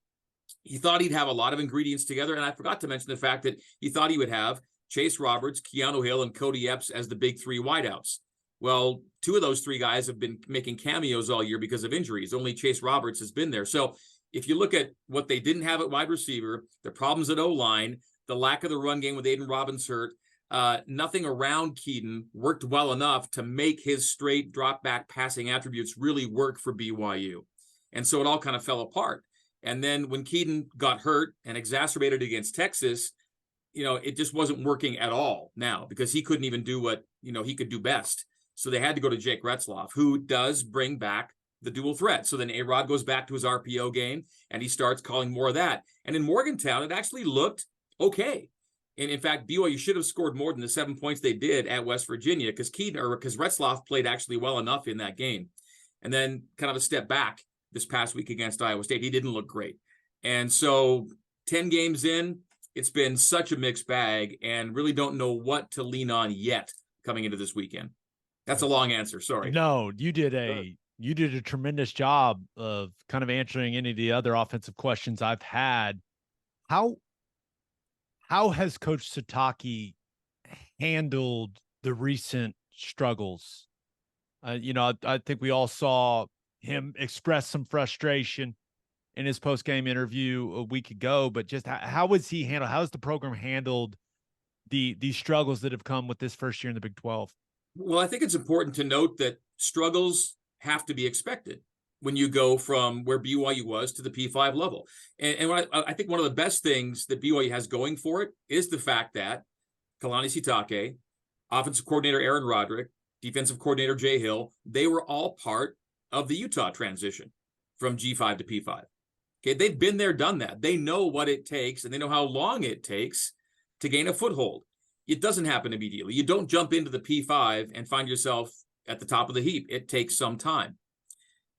he thought he'd have a lot of ingredients together, and I forgot to mention the fact that he thought he would have Chase Roberts, Keanu Hill, and Cody Epps as the big 3 wideouts. Well, 2 of those 3 guys have been making cameos all year because of injuries. Only Chase Roberts has been there. So if you look at what they didn't have at wide receiver, the problems at O-line, the lack of the run game with Aiden Robbins hurt, nothing around Keaton worked well enough to make his straight drop back passing attributes really work for BYU. And so it all kind of fell apart. And then when Keaton got hurt and exacerbated against Texas, it just wasn't working at all now, because he couldn't even do what, he could do best. So they had to go to Jake Retzloff, who does bring back the dual threat. So then A-Rod goes back to his RPO game, and he starts calling more of that. And in Morgantown, it actually looked okay. And in fact, BYU should have scored more than the 7 points they did at West Virginia, because Retzloff played actually well enough in that game. And then kind of a step back this past week against Iowa State, he didn't look great. And so 10 games in, it's been such a mixed bag, and really don't know what to lean on yet coming into this weekend. That's a long answer. Sorry. No, you did a tremendous job of kind of answering any of the other offensive questions I've had. How has Coach Satake handled the recent struggles I think we all saw him express some frustration in his post-game interview a week ago, but just how was he handled? How has the program handled the struggles that have come with this first year in the Big 12? Well, I think it's important to note that struggles have to be expected when you go from where BYU was to the P5 level. And I think one of the best things that BYU has going for it is the fact that Kalani Sitake, offensive coordinator Aaron Roderick, defensive coordinator Jay Hill, they were all part of the Utah transition from G5 to P5. Okay, they've been there, done that. They know what it takes, and they know how long it takes to gain a foothold. It doesn't happen immediately. You don't jump into the P5 and find yourself at the top of the heap. It takes some time.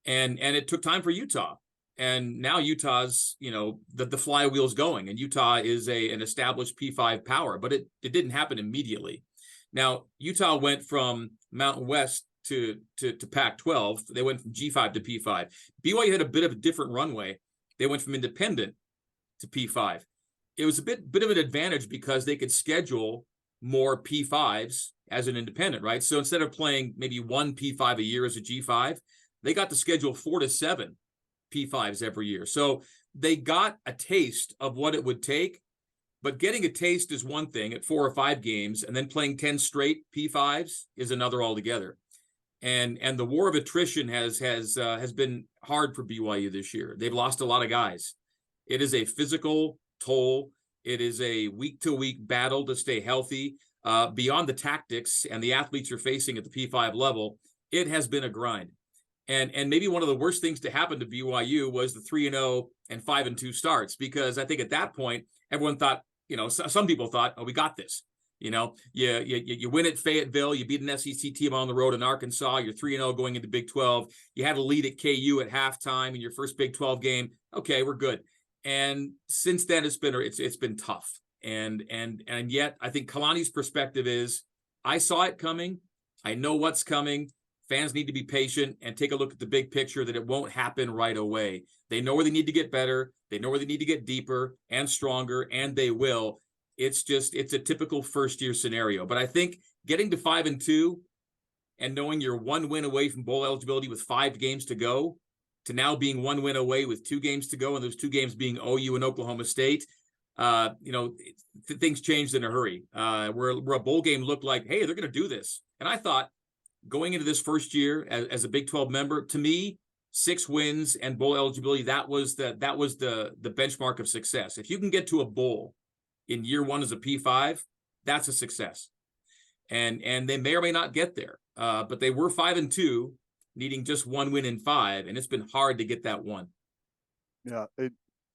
And it took time for Utah. And now Utah's, the flywheel's going, and Utah is an established P5 power, but it didn't happen immediately. Now, Utah went from Mountain West to Pac-12. They went from G5 to P5. BYU had a bit of a different runway. They went from independent to P5. It was a bit of an advantage because they could schedule more P5s as an independent, right? So instead of playing maybe one P5 a year as a G5, they got to schedule 4 to 7 P5s every year. So they got a taste of what it would take, but getting a taste is one thing at 4 or 5 games, and then playing 10 straight P5s is another altogether. And the war of attrition has been hard for BYU this year. They've lost a lot of guys. It is a physical toll. It is a week-to-week battle to stay healthy. Beyond the tactics and the athletes you're facing at the P5 level, it has been a grind. And maybe one of the worst things to happen to BYU was the 3-0 and 5-2 starts, because I think at that point, everyone thought, some people thought, oh, we got this. You win at Fayetteville, you beat an SEC team on the road in Arkansas, you're 3-0 going into Big 12. You had a lead at KU at halftime in your first Big 12 game. Okay, we're good. And since then, it's been tough. And yet, I think Kalani's perspective is, I saw it coming. I know what's coming. Fans need to be patient and take a look at the big picture, that it won't happen right away. They know where they need to get better. They know where they need to get deeper and stronger, and they will. It's a typical first-year scenario. But I think getting to 5-2 and knowing you're 1 win away from bowl eligibility with 5 games to go, to now being 1 win away with 2 games to go, and those 2 games being OU and Oklahoma State, things changed in a hurry. Where a bowl game looked like, hey, they're going to do this. And I thought, going into this first year as a Big 12 member, to me, 6 wins and bowl eligibility, that was the benchmark of success. If you can get to a bowl in year 1 as a P5, that's a success. And they may or may not get there, but they were 5-2, needing just 1 win in 5, and it's been hard to get that one. Yeah,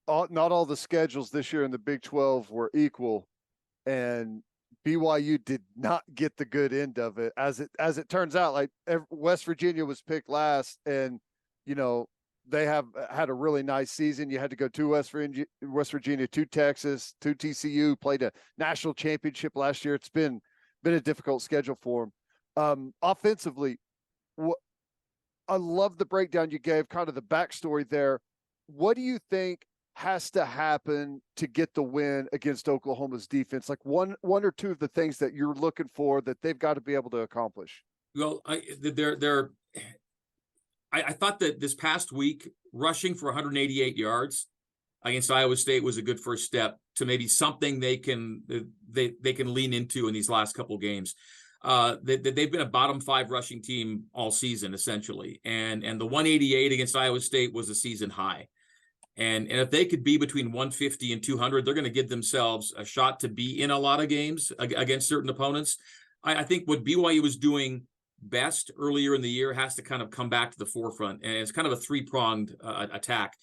not all the schedules this year in the Big 12 were equal, and BYU did not get the good end of it. As it turns out, like West Virginia was picked last, and they have had a really nice season. You had to go to West Virginia, to Texas, to TCU, played a national championship last year. It's been a difficult schedule for them. Offensively, I love the breakdown you gave, kind of the backstory there. What do you think has to happen to get the win against Oklahoma's defense? Like one or two of the things that you're looking for that they've got to be able to accomplish. Well, I thought that this past week, rushing for 188 yards against Iowa State was a good first step to maybe something they can lean into in these last couple games. They've been a bottom 5 rushing team all season, essentially. And the 188 against Iowa State was a season high. And if they could be between 150 and 200, they're going to give themselves a shot to be in a lot of games against certain opponents. I think what BYU was doing best earlier in the year has to kind of come back to the forefront. And it's kind of a 3-pronged attack.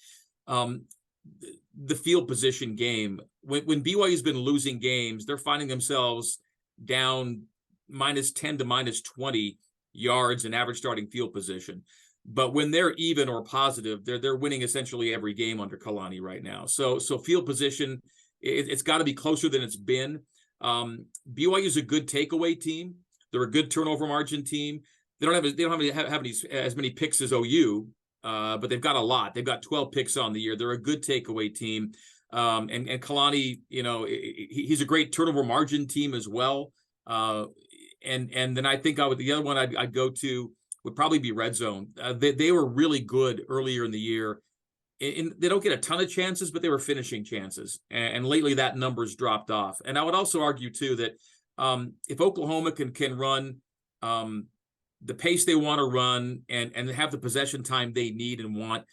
The field position game, when BYU's been losing games, they're finding themselves down -10 to -20 yards in average starting field position. But when they're even or positive, they're winning essentially every game under Kalani right now. So field position, it's got to be closer than it's been. BYU is a good takeaway team. They're a good turnover margin team. They don't have as many picks as OU, but they've got a lot. They've got 12 picks on the year. They're a good takeaway team. And Kalani, he's a great turnover margin team as well. And then I think the other one I'd go to would probably be red zone. They were really good earlier in the year. They don't get a ton of chances, but they were finishing chances. And lately that number's dropped off. And I would also argue too that if Oklahoma can run the pace they want to run and have the possession time they need and want,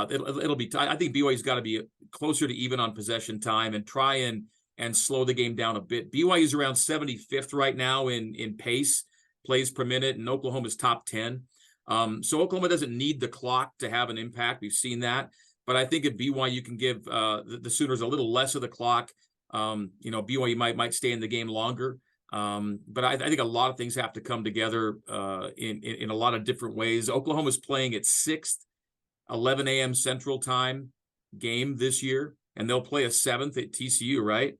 it'll be tight. I think BYU's got to be closer to even on possession time and try and slow the game down a bit. BYU's around 75th right now in pace, plays per minute, and Oklahoma's top 10. So Oklahoma doesn't need the clock to have an impact. We've seen that. But I think if BYU can give the Sooners a little less of the clock, BYU might stay in the game longer. But I think a lot of things have to come together in a lot of different ways. Oklahoma's playing its 6th 11 a.m. Central Time game this year, and they'll play a 7th at TCU, right?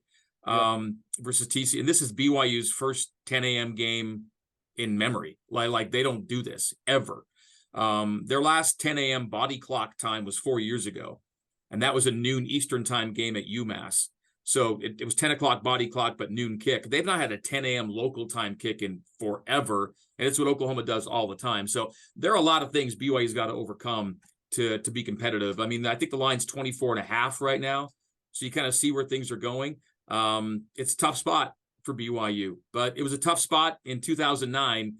Versus TCU. And this is BYU's first 10 a.m. game in memory. Like they don't do this ever. Their last 10 a.m. body clock time was 4 years ago, and that was a noon Eastern time game at UMass. So it was 10 o'clock body clock, but noon kick. They've not had a 10 a.m. local time kick in forever, and it's what Oklahoma does all the time. So there are a lot of things BYU's got to overcome to be competitive. I mean, I think the line's 24.5 right now, so you kind of see where things are going. It's a tough spot for BYU, but it was a tough spot in 2009,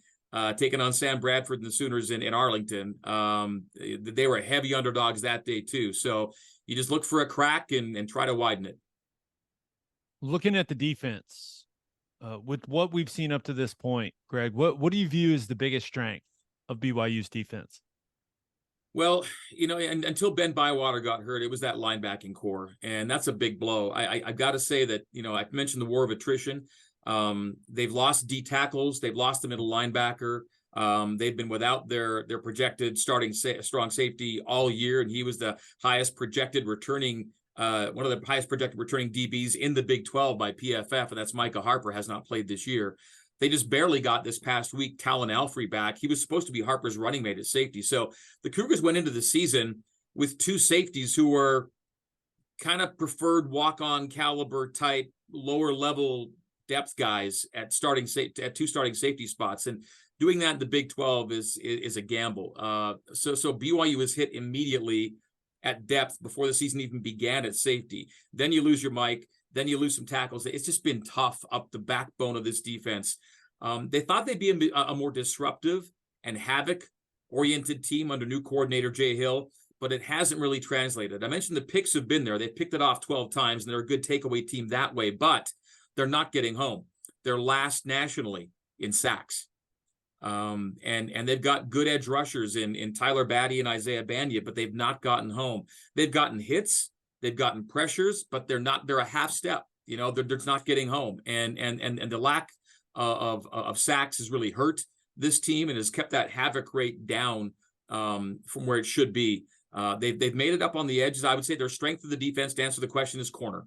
taking on Sam Bradford and the Sooners in Arlington. They were heavy underdogs that day too. So you just look for a crack and try to widen it. Looking at the defense, with what we've seen up to this point, Greg, what do you view as the biggest strength of BYU's defense? Well, and until Ben Bywater got hurt, it was that linebacking core, and that's a big blow. I've got to say that, I mentioned the war of attrition. They've lost D tackles. They've lost a middle linebacker. They've been without their projected starting strong safety all year, and he was the highest projected returning one of the highest projected returning DBs in the Big 12 by PFF, and that's Micah Harper, has not played this year. They just barely got this past week Talon Alfrey back. He was supposed to be Harper's running mate at safety. So the Cougars went into the season with 2 safeties who were kind of preferred walk-on caliber type, lower level depth guys at 2 starting safety spots. And doing that in the Big 12 is a gamble. So BYU was hit immediately at depth before the season even began at safety. Then you lose your Mike. Then you lose some tackles. It's just been tough up the backbone of this defense. They thought they'd be a more disruptive and havoc-oriented team under new coordinator Jay Hill, but it hasn't really translated. I mentioned the picks have been there. They've picked it off 12 times, and they're a good takeaway team that way, but they're not getting home. They're last nationally in sacks. And they've got good edge rushers in Tyler Batty and Isaiah Banya, but they've not gotten home. They've gotten hits. They've gotten pressures, but they're a half step, they're not getting home. And the lack of sacks has really hurt this team and has kept that havoc rate down from where it should be. They've made it up on the edges. I would say their strength of the defense, to answer the question, is corner.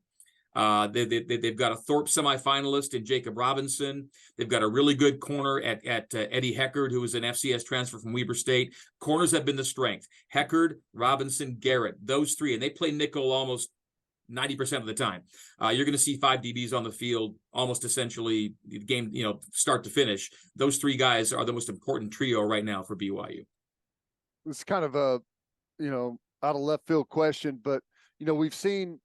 They've got a Thorpe semifinalist in Jacob Robinson. They've got a really good corner at Eddie Heckard, who was an FCS transfer from Weber State. Corners have been the strength. Heckard, Robinson, Garrett, those 3, and they play nickel almost 90% of the time. You're going to see 5 DBs on the field almost essentially game, start to finish. Those 3 guys are the most important trio right now for BYU. It's kind of a, out of left field question, but, we've seen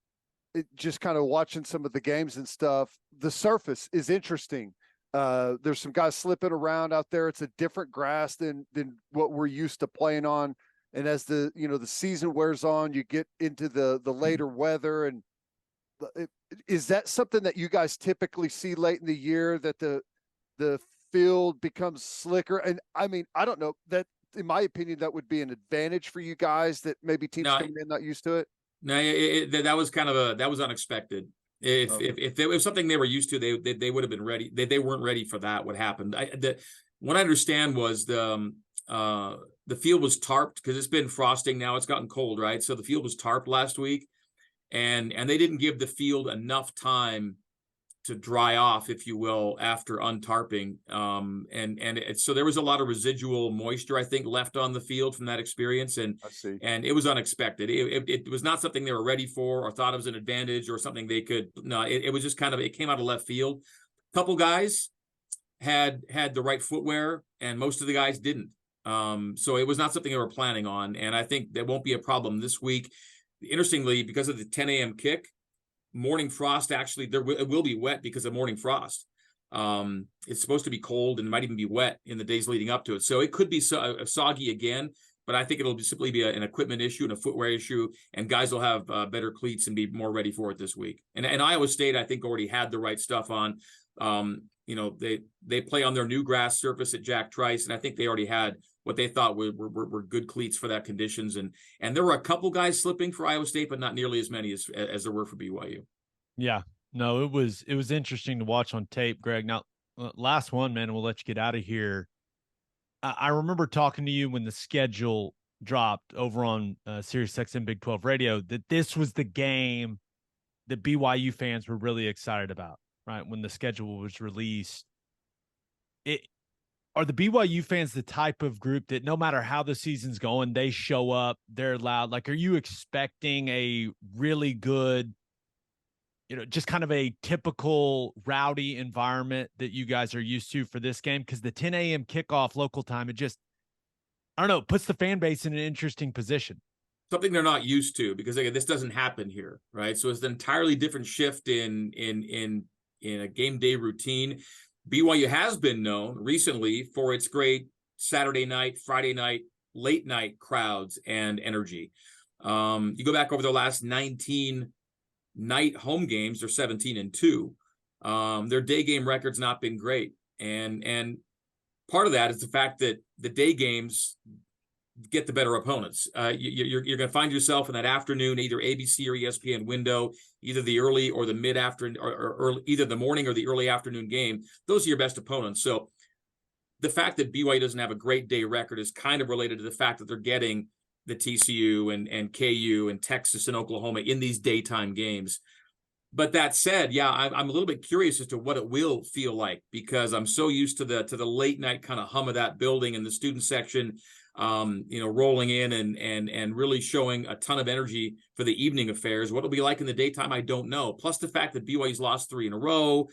it just kind of watching some of the games and stuff. The surface is interesting. There's some guys slipping around out there. It's a different grass than what we're used to playing on. And as the season wears on, you get into the later weather. And is that something that you guys typically see late in the year, that the field becomes slicker? And I mean, I don't know, that in my opinion, that would be an advantage for you guys, that maybe teams coming in not used to it. No, that was that was unexpected. If it was something they were used to, they would have been ready. They weren't ready for that. What happened? What I understand was the field was tarped because it's been frosting now. It's gotten cold, right? So the field was tarped last week, and they didn't give the field enough time to dry off, if you will, after untarping. So there was a lot of residual moisture, I think, left on the field from that experience. And it was unexpected. It was not something they were ready for or thought it was an advantage or something they could. No, it was just it came out of left field. A couple guys had the right footwear, and most of the guys didn't. So it was not something they were planning on. And I think that won't be a problem this week. Interestingly, because of the 10 a.m. kick, morning frost, actually, it will be wet because of morning frost. It's supposed to be cold and might even be wet in the days leading up to it. So it could be soggy again, but I think it'll simply be an equipment issue and a footwear issue, and guys will have better cleats and be more ready for it this week. And Iowa State, I think, already had the right stuff on. They play on their new grass surface at Jack Trice, and I think they already had what they thought were good cleats for that conditions. And there were a couple guys slipping for Iowa State, but not nearly as many as there were for BYU. Yeah, no, it was interesting to watch on tape, Greg. Now, last one, man, and we'll let you get out of here. I remember talking to you when the schedule dropped over on Sirius XM Big 12 Radio that this was the game that BYU fans were really excited about, right? When the schedule was released. Are the BYU fans the type of group that no matter how the season's going, they show up, they're loud? Like, are you expecting a really good, just kind of a typical rowdy environment that you guys are used to for this game? Because the 10 a.m. kickoff local time, it just, I don't know, puts the fan base in an interesting position. Something they're not used to, because again, this doesn't happen here, right? So it's an entirely different shift in a game day routine. BYU has been known recently for its great Saturday night, Friday night, late night crowds and energy. You go back over the last 19 night home games, they're 17-2. Their day game record's not been great. And part of that is the fact that the day games get the better opponents. You're going to find yourself in that afternoon, either ABC or ESPN window, either the early or the mid afternoon, or either the morning or the early afternoon game. Those are your best opponents. So the fact that BYU doesn't have a great day record is kind of related to the fact that they're getting the TCU and KU and Texas and Oklahoma in these daytime games. But that said, yeah, I'm a little bit curious as to what it will feel like, because I'm so used to the late night kind of hum of that building and the student section, rolling in and really showing a ton of energy for the evening affairs. What it'll be like in the daytime, I don't know. Plus the fact that BYU's lost 3 in a row,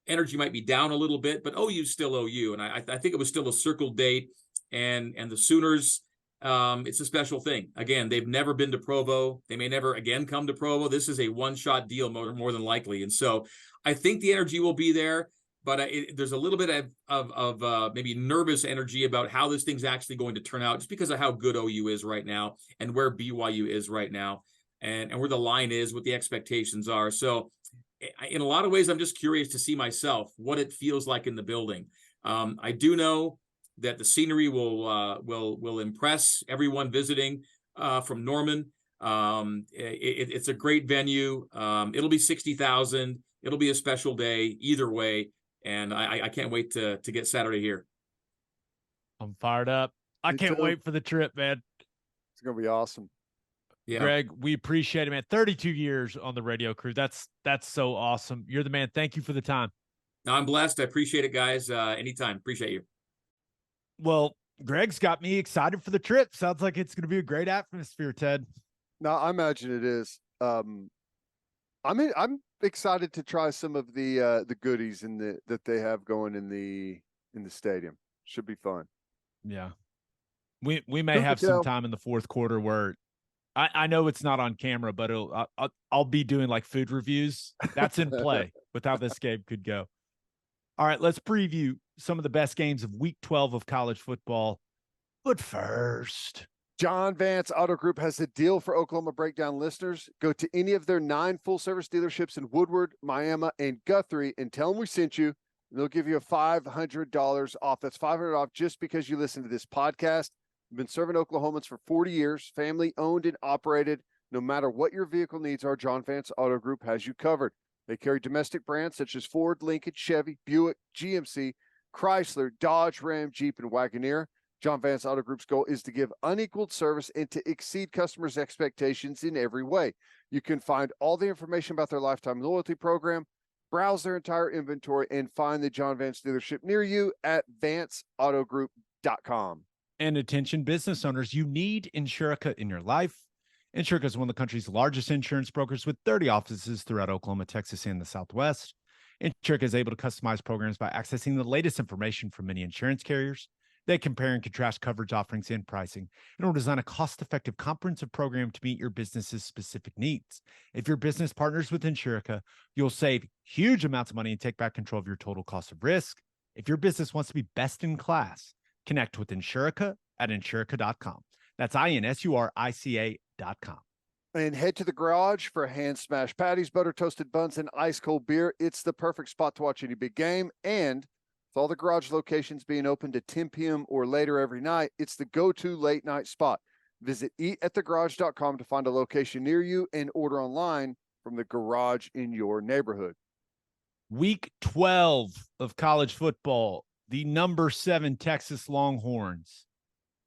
energy might be down a little bit, but OU's still OU, and I think it was still a circled date. And the Sooners, it's a special thing. Again, they've never been to Provo. They may never again come to Provo. This is a one-shot deal more than likely. And so I think the energy will be there, but there's a little bit of maybe nervous energy about how this thing's actually going to turn out, just because of how good OU is right now and where BYU is right now, and where the line is, what the expectations are. So in a lot of ways, I'm just curious to see myself what it feels like in the building. I do know that the scenery will impress everyone visiting from Norman. It's a great venue. It'll be 60,000. It'll be a special day either way, and I can't wait to get Saturday here. I'm fired up. I can't wait for the trip, man. It's gonna be awesome. Yeah, Greg, we appreciate it, man. 32 years on the radio crew. That's so awesome. You're the man. Thank you for the time. No, I'm blessed. I appreciate it, guys. Anytime. Appreciate you. Well, Greg's got me excited for the trip. Sounds like it's going to be a great atmosphere, Ted. No, I imagine it is. I'm excited to try some of the goodies that they have going in the stadium. Should be fun. Yeah. We may have some time in the fourth quarter where I know it's not on camera, but I'll be doing like food reviews. That's in play with how this game could go. All right, let's preview some of the best games of Week 12 of college football. But first, John Vance Auto Group has a deal for Oklahoma Breakdown listeners. Go to any of their 9 full-service dealerships in Woodward, Miami, and Guthrie and tell them we sent you. And they'll give you a $500 off. That's $500 off just because you listen to this podcast. We've been serving Oklahomans for 40 years, family-owned and operated. No matter what your vehicle needs, our John Vance Auto Group has you covered. They carry domestic brands such as Ford, Lincoln, Chevy, Buick, GMC, Chrysler, Dodge, Ram, Jeep, and Wagoneer. John Vance Auto Group's goal is to give unequaled service and to exceed customers' expectations in every way. You can find all the information about their lifetime loyalty program, browse their entire inventory, and find the John Vance dealership near you at vanceautogroup.com. And attention business owners, you need Insurica in your life. Insurica is one of the country's largest insurance brokers with 30 offices throughout Oklahoma, Texas, and the Southwest. Insurica is able to customize programs by accessing the latest information from many insurance carriers. They compare and contrast coverage offerings and pricing and will design a cost-effective, comprehensive program to meet your business's specific needs. If your business partners with Insurica, you'll save huge amounts of money and take back control of your total cost of risk. If your business wants to be best in class, connect with Insurica at insurica.com. That's INSURICA.com. And head to the garage for hand smashed patties, butter toasted buns, and ice cold beer. It's the perfect spot to watch any big game. And with all the garage locations being open to 10 p.m. or later every night, it's the go-to late night spot. Visit eatatthegarage.com to find a location near you and order online from the garage in your neighborhood. Week 12 of college football, the number 7 Texas Longhorns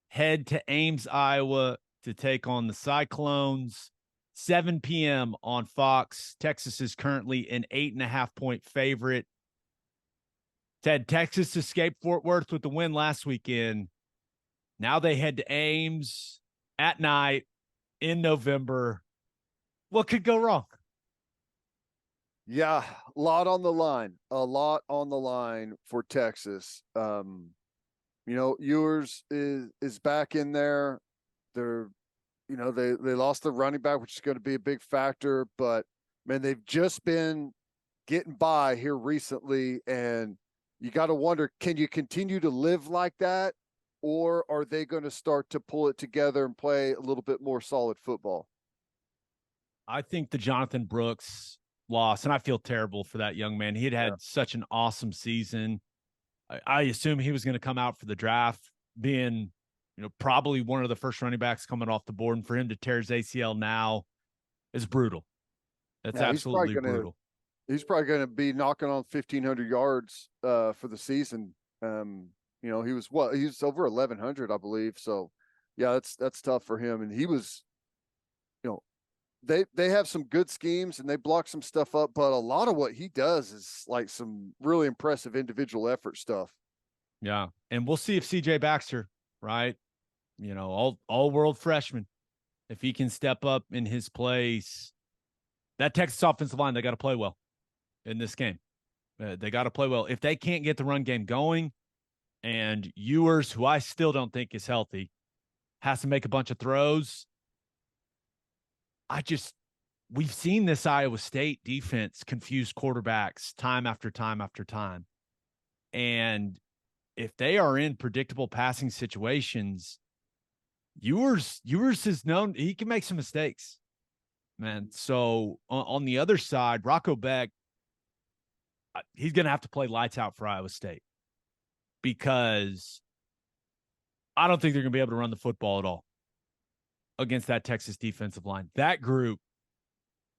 head to Ames, Iowa to take on the Cyclones. 7 p.m. on Fox. Texas is currently an 8.5-point favorite. Ted, Texas escaped Fort Worth with the win last weekend. Now they head to Ames at night in November. What could go wrong? Yeah, a lot on the line. A lot on the line for Texas. Ewers is back in there. They're they lost the running back, which is going to be a big factor, but man, they've just been getting by here recently, and you got to wonder, can you continue to live like that, or are they going to start to pull it together and play a little bit more solid football? I think the Jonathan Brooks loss, and I feel terrible for that young man. He had such an awesome season. I assume he was going to come out for the draft, being probably one of the first running backs coming off the board, and for him to tear his ACL now is brutal. That's absolutely brutal. He's probably going to be knocking on 1,500 yards for the season. He was over 1,100, I believe. So, yeah, that's tough for him. And he was, they have some good schemes and they block some stuff up, but a lot of what he does is like some really impressive individual effort stuff. Yeah, and we'll see if CJ Baxter, right? All world freshman, if he can step up in his place. That Texas offensive line, they got to play well in this game. They got to play well. If they can't get the run game going, and Ewers, who I still don't think is healthy, has to make a bunch of throws, we've seen this Iowa State defense confuse quarterbacks time after time after time. And if they are in predictable passing situations, Ewers is known, he can make some mistakes, man. So on the other side, Rocco Beck, he's going to have to play lights out for Iowa State, because I don't think they're going to be able to run the football at all against that Texas defensive line. That group,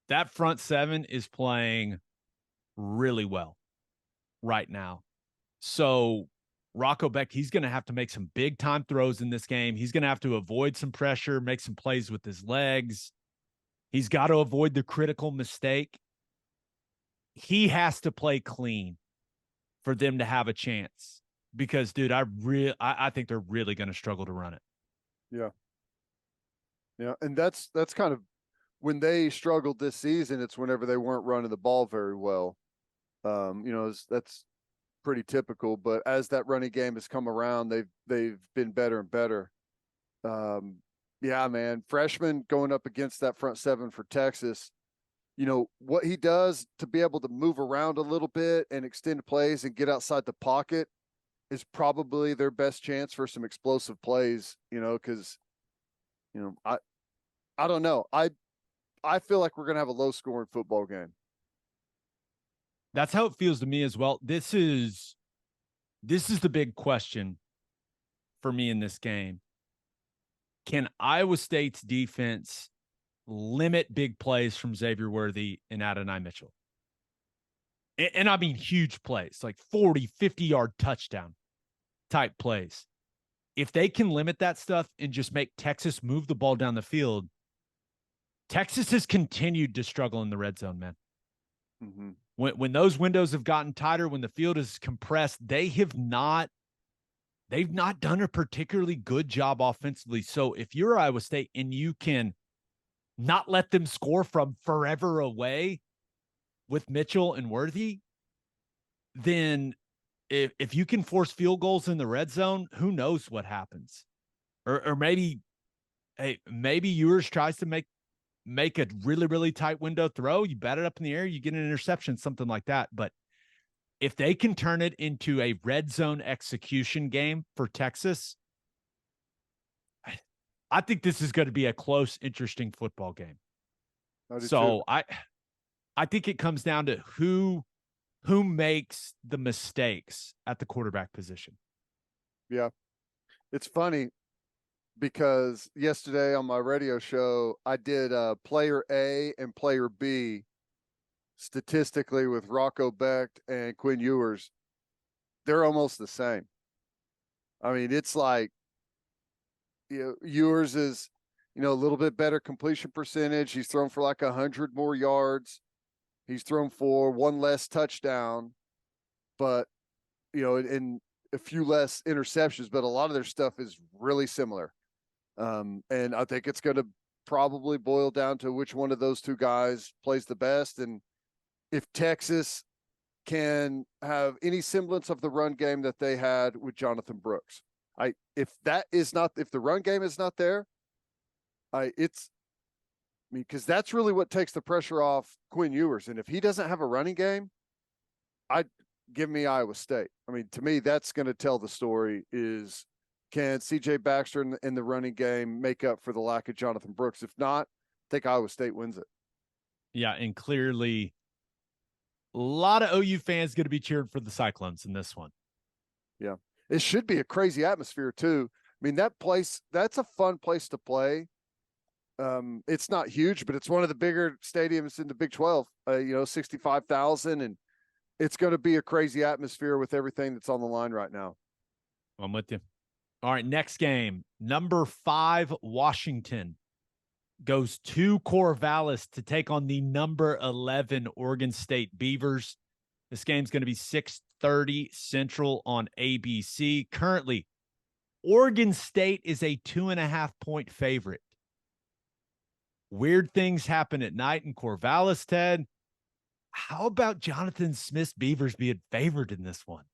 that front seven is playing really well right now. So Rocco Beck, he's going to have to make some big time throws in this game. He's going to have to avoid some pressure, make some plays with his legs. He's got to avoid the critical mistake. He has to play clean for them to have a chance, because, dude, I think they're really going to struggle to run it. Yeah. Yeah. And that's kind of when they struggled this season. It's whenever they weren't running the ball very well. That's pretty typical, but as that running game has come around, they've been better and better. Yeah, man, freshman going up against that front seven for Texas, what he does to be able to move around a little bit and extend plays and get outside the pocket is probably their best chance for some explosive plays, because, I don't know. I feel like we're going to have a low scoring football game. That's how it feels to me as well. This is the big question for me in this game. Can Iowa State's defense limit big plays from Xavier Worthy and Adonai Mitchell? And I mean huge plays, like 40, 50-yard touchdown type plays. If they can limit that stuff and just make Texas move the ball down the field, Texas has continued to struggle in the red zone, man. Mm-hmm. When those windows have gotten tighter, when the field is compressed, they've not done a particularly good job offensively. So if you're Iowa State and you can not let them score from forever away with Mitchell and Worthy, then if you can force field goals in the red zone, who knows what happens? Or maybe, hey, maybe Ewers tries to make a really, really tight window throw. You bat it up in the air, you get an interception, something like that. But if they can turn it into a red zone execution game for Texas, I think this is going to be a close, interesting football game. So I think it comes down to who makes the mistakes at the quarterback position. Yeah. It's funny because yesterday on my radio show, I did player A and player B statistically with Rocco Becht and Quinn Ewers. They're almost the same. I mean, it's like, Ewers is, a little bit better completion percentage. He's thrown for like 100 more yards. He's thrown for one less touchdown, but, and a few less interceptions, but a lot of their stuff is really similar. And I think it's going to probably boil down to which one of those two guys plays the best. And if Texas can have any semblance of the run game that they had with Jonathan Brooks, if the run game is not there, because that's really what takes the pressure off Quinn Ewers. And if he doesn't have a running game, give me Iowa State. I mean, to me, that's going to tell the story is, can CJ Baxter in the running game make up for the lack of Jonathan Brooks? If not, I think Iowa State wins it. Yeah, and clearly a lot of OU fans going to be cheering for the Cyclones in this one. Yeah. It should be a crazy atmosphere too. I mean, that's a fun place to play. It's not huge, but it's one of the bigger stadiums in the Big 12, 65,000, and it's going to be a crazy atmosphere with everything that's on the line right now. I'm with you. All right, next game, number 5, Washington goes to Corvallis to take on the number 11 Oregon State Beavers. This game's going to be 6:30 Central on ABC. Currently, Oregon State is a 2.5-point favorite. Weird things happen at night in Corvallis, Ted. How about Jonathan Smith's Beavers being favored in this one?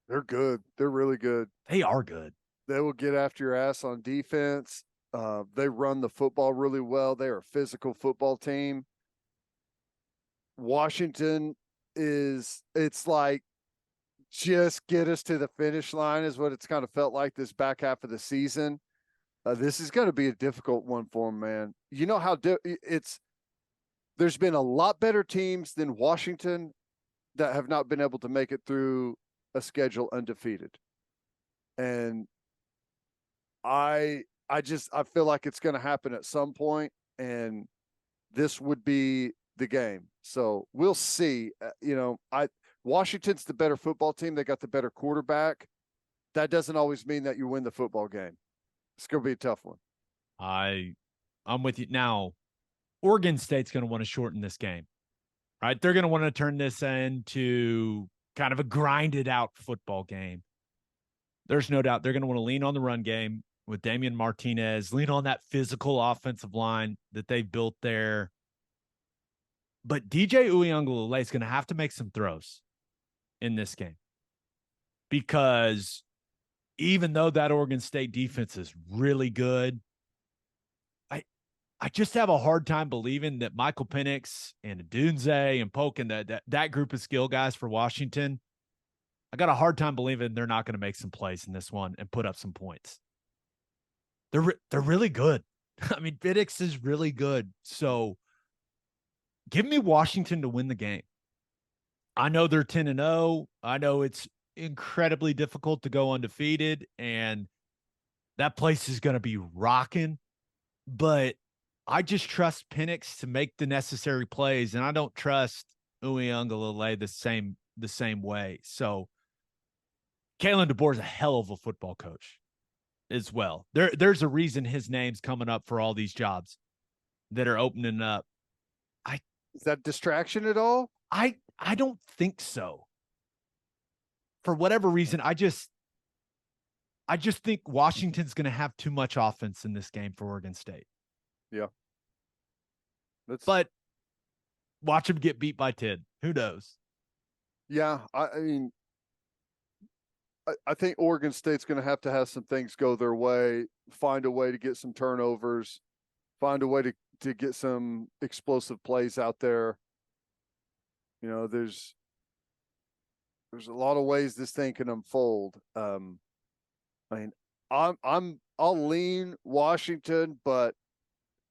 They're good. They're really good. They are good. They will get after your ass on defense. They run the football really well. They're a physical football team. Washington it's like, just get us to the finish line is what it's kind of felt like this back half of the season. This is going to be a difficult one for them, man. You know how there's been a lot better teams than Washington that have not been able to make it through a schedule undefeated. And I feel like it's going to happen at some point, and this would be the game. So we'll see. Washington's the better football team. They got the better quarterback. That doesn't always mean that you win the football game. It's going to be a tough one. I'm with you. Now, Oregon State's going to want to shorten this game, right? They're going to want to turn this into kind of a grinded out football game. There's no doubt they're going to want to lean on the run game with Damian Martinez, lean on that physical offensive line that they've built there. But DJ Uiagalelei is going to have to make some throws in this game, because even though that Oregon State defense is really good, I just have a hard time believing that Michael Penix and Dunze and Polk and that group of skill guys for Washington, I got a hard time believing they're not going to make some plays in this one and put up some points. They're really good. I mean, Penix is really good. So give me Washington to win the game. I know they're 10-0. I know it's incredibly difficult to go undefeated, and that place is going to be rocking, but I just trust Penix to make the necessary plays, and I don't trust Uiagalelei the same way. So Kalen DeBoer is a hell of a football coach as well. There's a reason his name's coming up for all these jobs that are opening up. Is that distraction at all? I don't think so. For whatever reason, I just think Washington's going to have too much offense in this game for Oregon State. Yeah. But watch them get beat by 10. Who knows? Yeah. I mean, I think Oregon State's going to have some things go their way, find a way to get some turnovers, find a way to get some explosive plays out there. You know, there's a lot of ways this thing can unfold. I mean, I'll lean Washington, but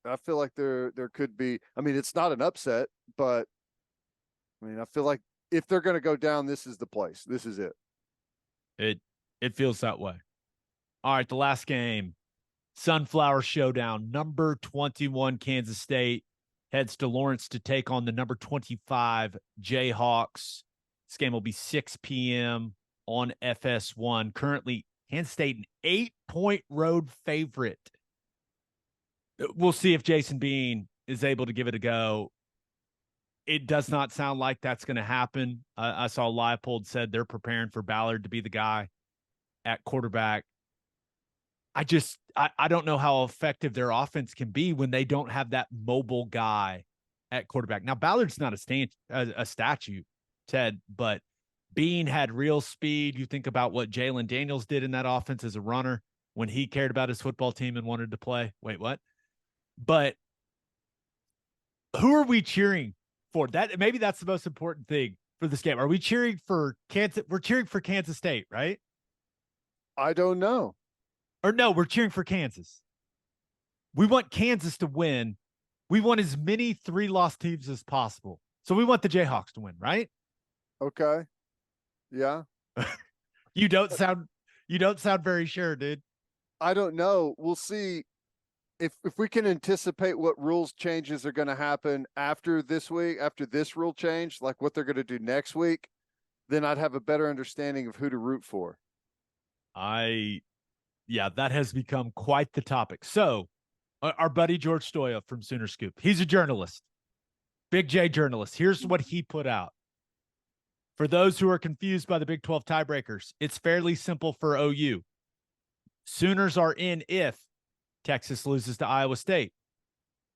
I feel like there could be. I mean, it's not an upset, but I mean, I feel like if they're going to go down, this is the place. This is it. It feels that way. All right, the last game, Sunflower Showdown. Number 21 Kansas State heads to Lawrence to take on the number 25 Jayhawks. This game will be 6 p.m. on FS1. Currently, Kansas State an 8-point road favorite. We'll see if Jason Bean is able to give it a go. It does not sound like that's going to happen. I saw Leipold said they're preparing for Ballard to be the guy at quarterback. I don't know how effective their offense can be when they don't have that mobile guy at quarterback. Now, Ballard's not a statue, Ted, but Bean had real speed. You think about what Jalen Daniels did in that offense as a runner when he cared about his football team and wanted to play. Wait, what? But who are we cheering for? That maybe that's the most important thing for this game. Are we cheering for Kansas? We're cheering for Kansas State, right? I don't know. Or no, we're cheering for Kansas. We want Kansas to win. We want as many 3-loss teams as possible. So we want the Jayhawks to win, right? Okay. Yeah. You don't sound very sure, dude. I don't know. We'll see if we can anticipate what rules changes are going to happen after this week, after this rule change, like what they're going to do next week, then I'd have a better understanding of who to root for. Yeah, that has become quite the topic. So our buddy George Stoya from Sooner Scoop, he's a journalist, Big J journalist. Here's what he put out. For those who are confused by the Big 12 tiebreakers, it's fairly simple for OU. Sooners are in if Texas loses to Iowa State.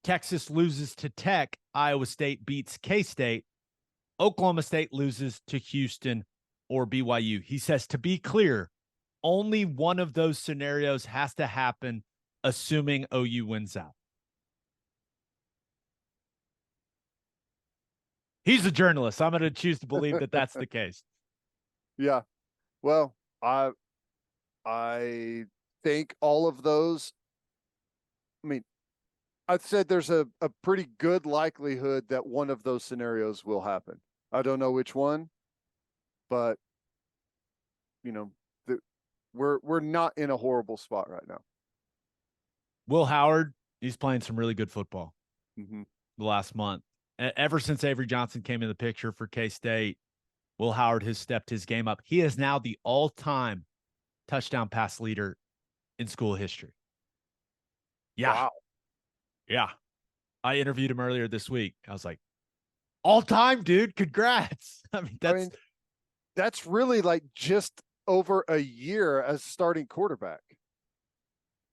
Texas loses to Tech. Iowa State beats K-State. Oklahoma State loses to Houston or BYU. He says, to be clear, only one of those scenarios has to happen, assuming OU wins out. He's a journalist. I'm going to choose to believe that that's the case. Yeah. Well, I think all of those, I mean, I'd said there's a pretty good likelihood that one of those scenarios will happen. I don't know which one, but you know, we're not in a horrible spot right now. Will Howard, he's playing some really good football the last month. Ever since Avery Johnson came in the picture for K-State, Will Howard has stepped his game up. He is now the all-time touchdown pass leader in school history. Yeah. Wow. Yeah. I interviewed him earlier this week. I was like, all-time, dude. Congrats. I mean, that's really like just over a year as starting quarterback.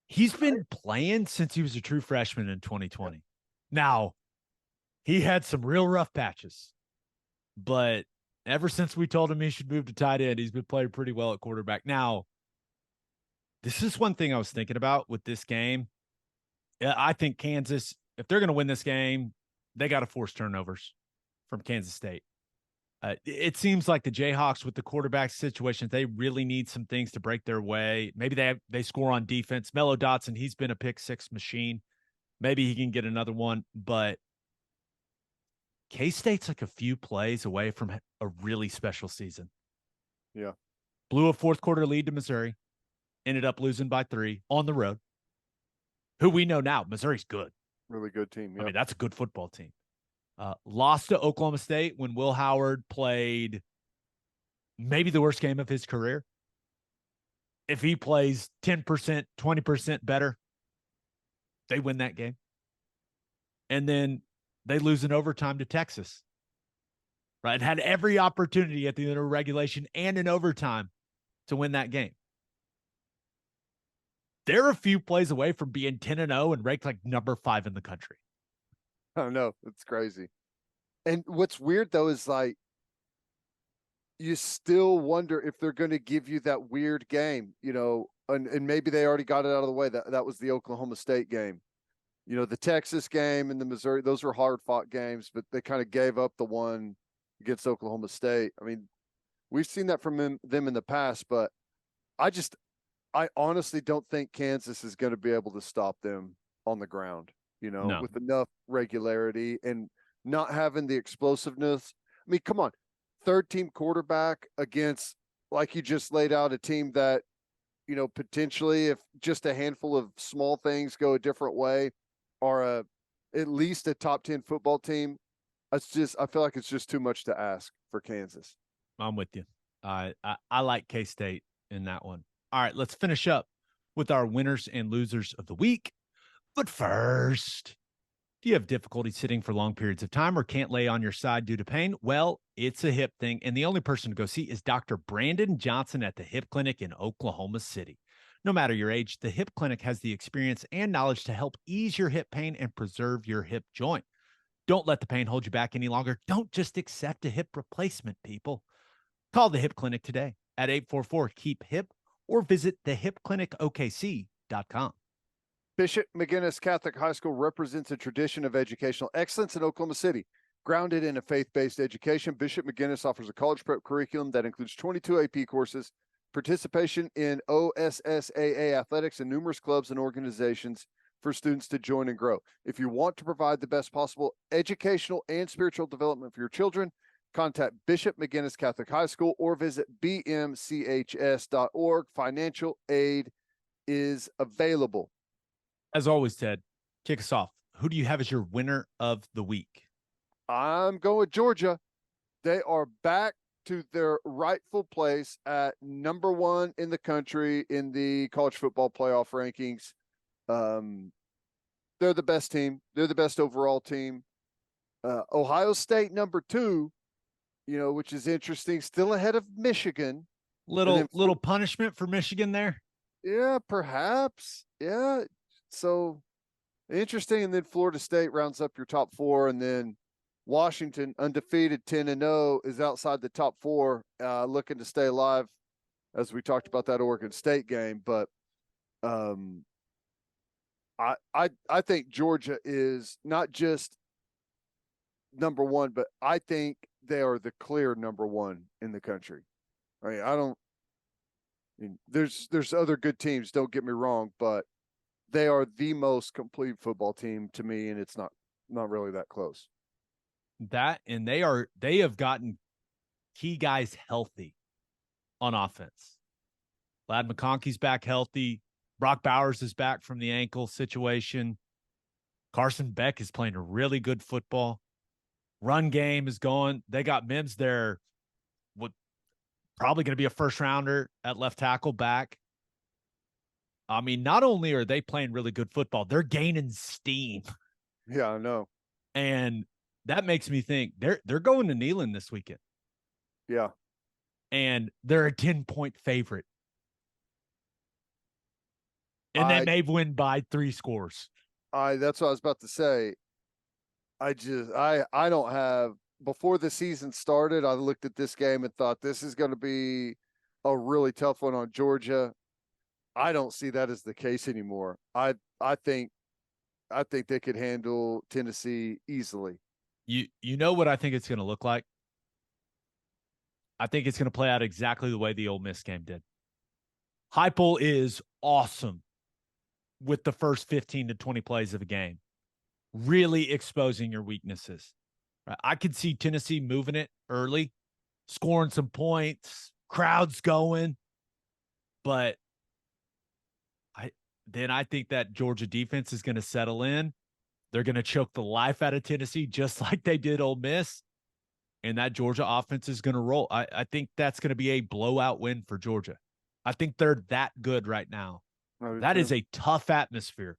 He's been playing since he was a true freshman in 2020. Now, he had some real rough patches, but ever since we told him he should move to tight end, he's been playing pretty well at quarterback. Now, this is one thing I was thinking about with this game. I think Kansas, if they're going to win this game, they got to force turnovers from Kansas State. It seems like the Jayhawks with the quarterback situation, they really need some things to break their way. Maybe they score on defense. Mello Dotson, he's been a pick-6 machine. Maybe he can get another one, but K-State's like a few plays away from a really special season. Yeah. Blew a fourth-quarter lead to Missouri, ended up losing by 3 on the road. Who we know now, Missouri's good. Really good team. I mean, that's a good football team. Lost to Oklahoma State when Will Howard played maybe the worst game of his career. If he plays 10%, 20% better, they win that game. And then they lose in overtime to Texas. Right? Had every opportunity at the end of regulation and in overtime to win that game. They're a few plays away from being 10-0 and ranked like number 5 in the country. I know. It's crazy. And what's weird though is like you still wonder if they're going to give you that weird game, and maybe they already got it out of the way. That was the Oklahoma State game. The Texas game and the Missouri, those were hard fought games, but they kind of gave up the one against Oklahoma State. I mean, we've seen that from them in the past, but I honestly don't think Kansas is going to be able to stop them on the ground, No. with enough regularity and not having the explosiveness. I mean, come on, third team quarterback against, like you just laid out, a team that, potentially, if just a handful of small things go a different way, are at least a top 10 football team. I feel like it's just too much to ask for Kansas. I'm with you. I like K-State in that one. All right, let's finish up with our winners and losers of the week. But first, do you have difficulty sitting for long periods of time or can't lay on your side due to pain? Well, it's a hip thing, and the only person to go see is Dr. Brandon Johnson at the Hip Clinic in Oklahoma City. No matter your age, the Hip Clinic has the experience and knowledge to help ease your hip pain and preserve your hip joint. Don't let the pain hold you back any longer. Don't just accept a hip replacement, people. Call the Hip Clinic today at 844-KEEP-HIP or visit thehipclinicokc.com. Bishop McGinnis Catholic High School represents a tradition of educational excellence in Oklahoma City. Grounded in a faith-based education, Bishop McGinnis offers a college prep curriculum that includes 22 AP courses, participation in OSSAA athletics, and numerous clubs and organizations for students to join and grow. If you want to provide the best possible educational and spiritual development for your children, contact Bishop McGinnis Catholic High School or visit bmchs.org. Financial aid is available. As always, Ted, kick us off. Who do you have as your winner of the week? I'm going with Georgia. They are back to their rightful place at number 1 in the country in the college football playoff rankings. They're the best team. They're the best overall team. Ohio State, number 2, which is interesting, still ahead of Michigan. Little punishment for Michigan there? Yeah, perhaps. Yeah. So interesting. And then Florida State rounds up your top 4, and then Washington, undefeated 10-0, is outside the top 4, looking to stay alive, as we talked about that Oregon State game. But I think Georgia is not just number 1, but I think they are the clear number 1 in the country. I mean, there's other good teams, don't get me wrong, but they are the most complete football team to me, and it's not really that close. That, and they have gotten key guys healthy on offense. Ladd McConkey's back healthy. Brock Bowers is back from the ankle situation. Carson Beck is playing a really good football. Run game is going. They got Mims there. Probably going to be a first rounder at left tackle back. I mean, not only are they playing really good football, they're gaining steam. Yeah, I know. And that makes me think they're going to Neyland this weekend. Yeah. And they're a 10-point favorite. And they may win by 3 scores. That's what I was about to say. I don't have, before the season started, I looked at this game and thought this is going to be a really tough one on Georgia. I don't see that as the case anymore. I think they could handle Tennessee easily. You know what I think it's going to look like? I think it's going to play out exactly the way the Ole Miss game did. Heupel is awesome with the first 15 to 20 plays of a game, really exposing your weaknesses. I could see Tennessee moving it early, scoring some points, crowds going, but I think that Georgia defense is going to settle in. They're going to choke the life out of Tennessee just like they did Ole Miss, and that Georgia offense is going to roll. I think that's going to be a blowout win for Georgia. I think they're that good right now. That is a tough atmosphere.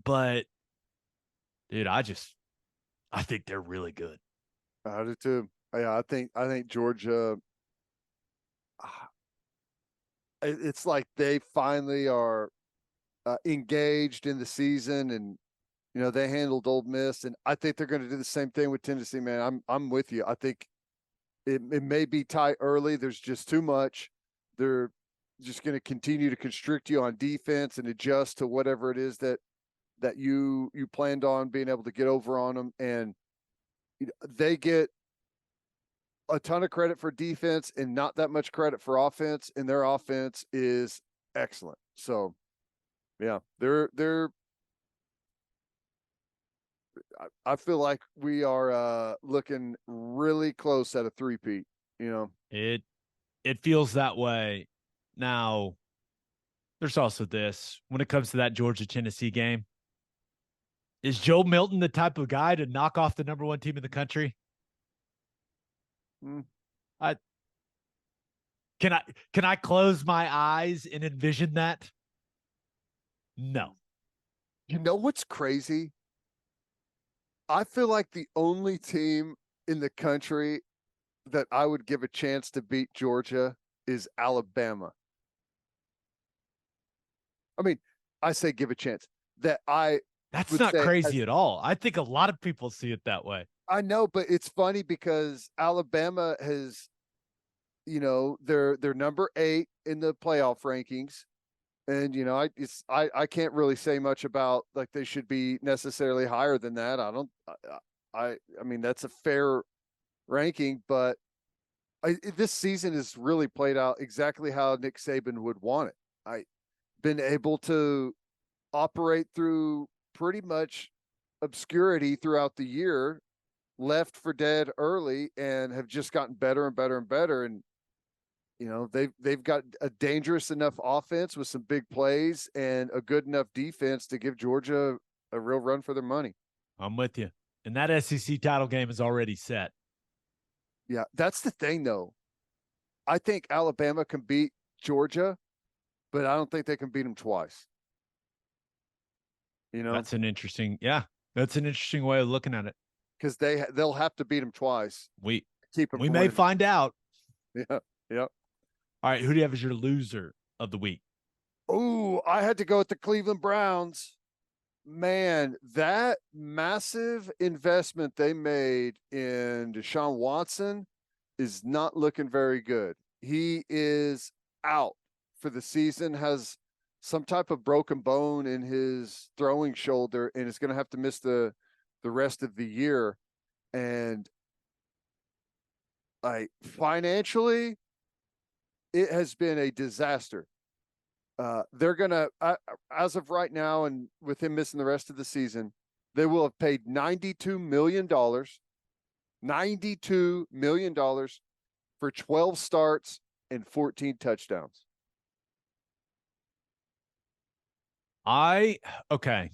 But, dude, I think they're really good. I do too. Yeah, I think Georgia, it's like they finally are engaged in the season, and they handled Ole Miss, and I think they're going to do the same thing with Tennessee. Man, I'm with you. I think it may be tight early. There's just too much. They're just going to continue to constrict you on defense and adjust to whatever it is that you planned on being able to get over on them. And they get a ton of credit for defense and not that much credit for offense, and their offense is excellent. So yeah, I feel like we are looking really close at a three-peat, It feels that way. Now, there's also this. When it comes to that Georgia-Tennessee game, is Joe Milton the type of guy to knock off the number one team in the country? Can I close my eyes and envision that? No. You know what's crazy? I feel like the only team in the country that I would give a chance to beat Georgia is Alabama. I mean, I say give a chance. That's not crazy at all. I think a lot of people see it that way. I know, but it's funny because Alabama has, they're number 8 in the playoff rankings. And, I can't really say much about like they should be necessarily higher than that. I mean, that's a fair ranking, but this season has really played out exactly how Nick Saban would want it. I've been able to operate through pretty much obscurity throughout the year, left for dead early, and have just gotten better and better and better. And they've got a dangerous enough offense with some big plays and a good enough defense to give Georgia a real run for their money. I'm with you. And that SEC title game is already set. Yeah, that's the thing, though. I think Alabama can beat Georgia, but I don't think they can beat them twice. That's an interesting way of looking at it. Because they'll have to beat them twice. We may find out. Yeah. All right, who do you have as your loser of the week? Oh, I had to go with the Cleveland Browns. Man, that massive investment they made in Deshaun Watson is not looking very good. He is out for the season, has some type of broken bone in his throwing shoulder, and is going to have to miss the rest of the year. And financially, it has been a disaster. They're going to, as of right now, and with him missing the rest of the season, they will have paid $92 million for 12 starts and 14 touchdowns. Okay.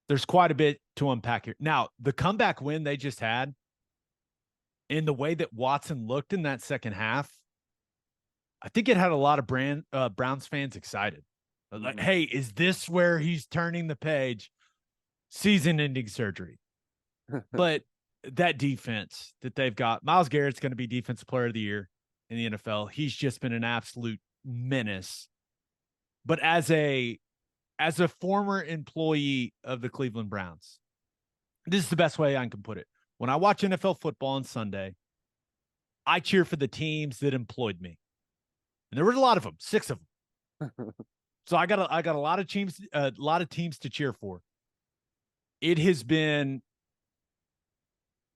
There's quite a bit to unpack here. Now, the comeback win they just had, in the way that Watson looked in that second half, I think it had a lot of Browns fans excited. Like, hey, is this where he's turning the page? Season-ending surgery. But that defense that they've got, Myles Garrett's going to be Defensive Player of the Year in the NFL. He's just been an absolute menace. But as a former employee of the Cleveland Browns, this is the best way I can put it. When I watch NFL football on Sunday, I cheer for the teams that employed me. And there were a lot of them, 6 of them. So I got a lot of teams to cheer for. It has been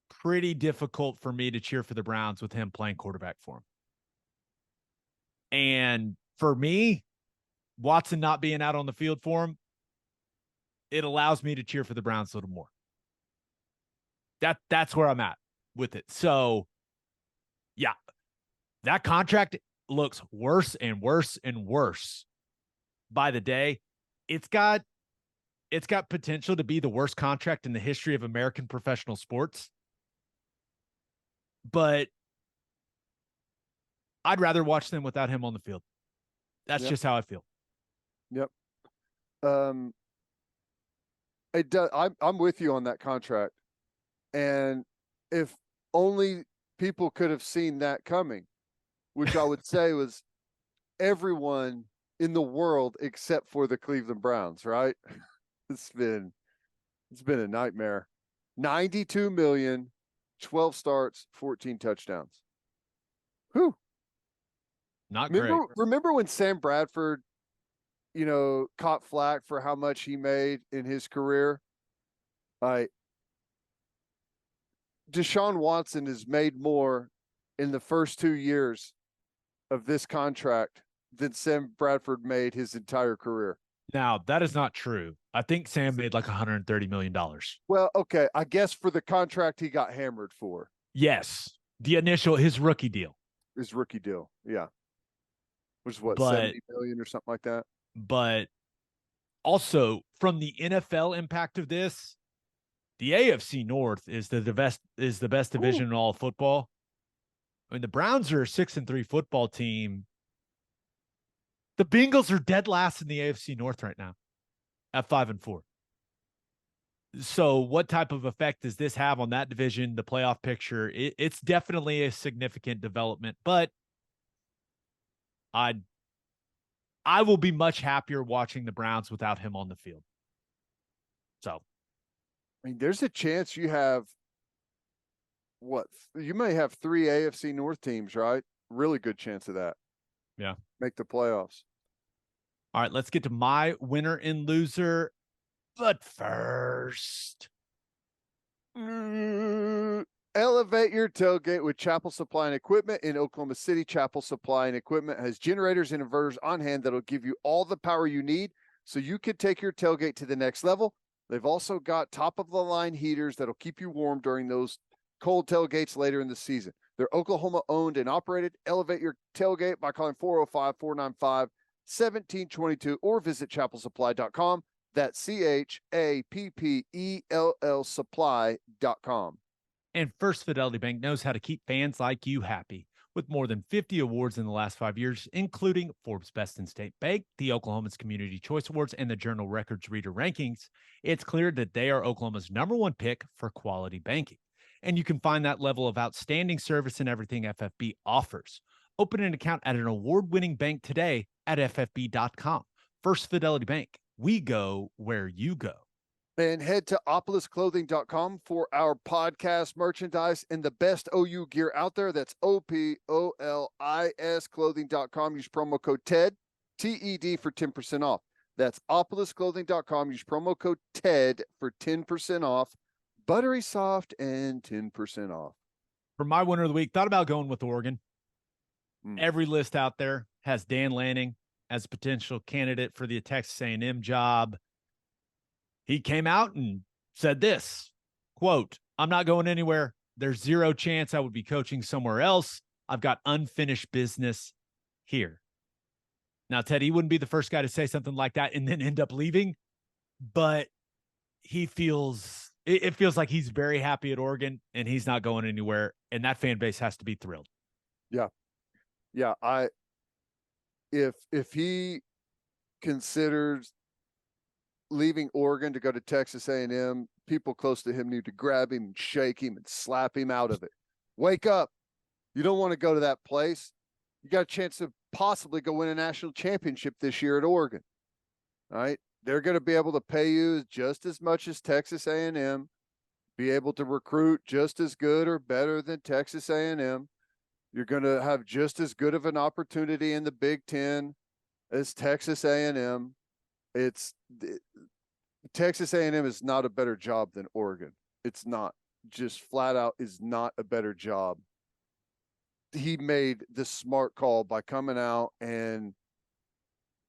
pretty difficult for me to cheer for the Browns with him playing quarterback for him. And for me, Watson not being out on the field for him, it allows me to cheer for the Browns a little more. That's where I'm at with it. So, yeah, that contract looks worse and worse and worse by the day. It's got potential to be the worst contract in the history of American professional sports. But I'd rather watch them without him on the field. That's just how I feel. Yep. It does. I'm with you on that contract. And if only people could have seen that coming, which I would say was everyone in the world except for the Cleveland Browns, right? It's been a nightmare. 92 million, 12 starts, 14 touchdowns. Who? Not great. Remember when Sam Bradford, caught flack for how much he made in his career? Deshaun Watson has made more in the first 2 years of this contract than Sam Bradford made his entire career. Now, that is not true. I think Sam made like $130 million. Well, okay. I guess for the contract he got hammered for. Yes. His rookie deal. His rookie deal. Yeah. Which is what, But, 70 million or something like that? But also, from the NFL impact of this, the AFC North is the best division in all of football. I mean, the Browns are a 6-3 football team. The Bengals are dead last in the AFC North right now at 5-4. So what type of effect does this have on that division, the playoff picture? It's definitely a significant development, but I will be much happier watching the Browns without him on the field. So, I mean, there's a chance you have you may have 3 AFC North teams, right? Really good chance of that. Yeah. Make the playoffs. All right, let's get to my winner and loser. But first, elevate your tailgate with Chapel Supply and Equipment in Oklahoma City. Chapel Supply and Equipment has generators and inverters on hand that'll give you all the power you need so you can take your tailgate to the next level. They've also got top-of-the-line heaters that'll keep you warm during those cold tailgates later in the season. They're Oklahoma-owned and operated. Elevate your tailgate by calling 405-495-1722 or visit chapelsupply.com. That's CHAPPELL supply.com. And First Fidelity Bank knows how to keep fans like you happy. With more than 50 awards in the last 5 years, including Forbes Best in State Bank, the Oklahoma's Community Choice Awards, and the Journal Records Reader Rankings, it's clear that they are Oklahoma's #1 pick for quality banking. And you can find that level of outstanding service in everything FFB offers. Open an account at an award-winning bank today at ffb.com. First Fidelity Bank. We go where you go. And head to opolisclothing.com for our podcast merchandise and the best OU gear out there. That's OPOLIS clothing.com. Use promo code TED, TED for 10% off. That's opolisclothing.com. Use promo code TED for 10% off. Buttery soft and 10% off. For my winner of the week, thought about going with Oregon. Every list out there has Dan Lanning as a potential candidate for the Texas A&M job. He came out and said this, quote, "I'm not going anywhere. There's zero chance I would be coaching somewhere else. I've got unfinished business here." Now, Ted, he wouldn't be the first guy to say something like that and then end up leaving, but it feels like he's very happy at Oregon and he's not going anywhere, and that fan base has to be thrilled. Yeah. Yeah, if he considers leaving Oregon to go to Texas A&M, people close to him need to grab him and shake him and slap him out of it. Wake up. You don't want to go to that place. You got a chance to possibly go win a national championship this year at Oregon. All right? They're going to be able to pay you just as much as Texas A&M, be able to recruit just as good or better than Texas A&M. You're going to have just as good of an opportunity in the Big Ten as Texas A&M. Texas A&M is not a better job than Oregon. It's not. Just flat out is not a better job. He made the smart call by coming out and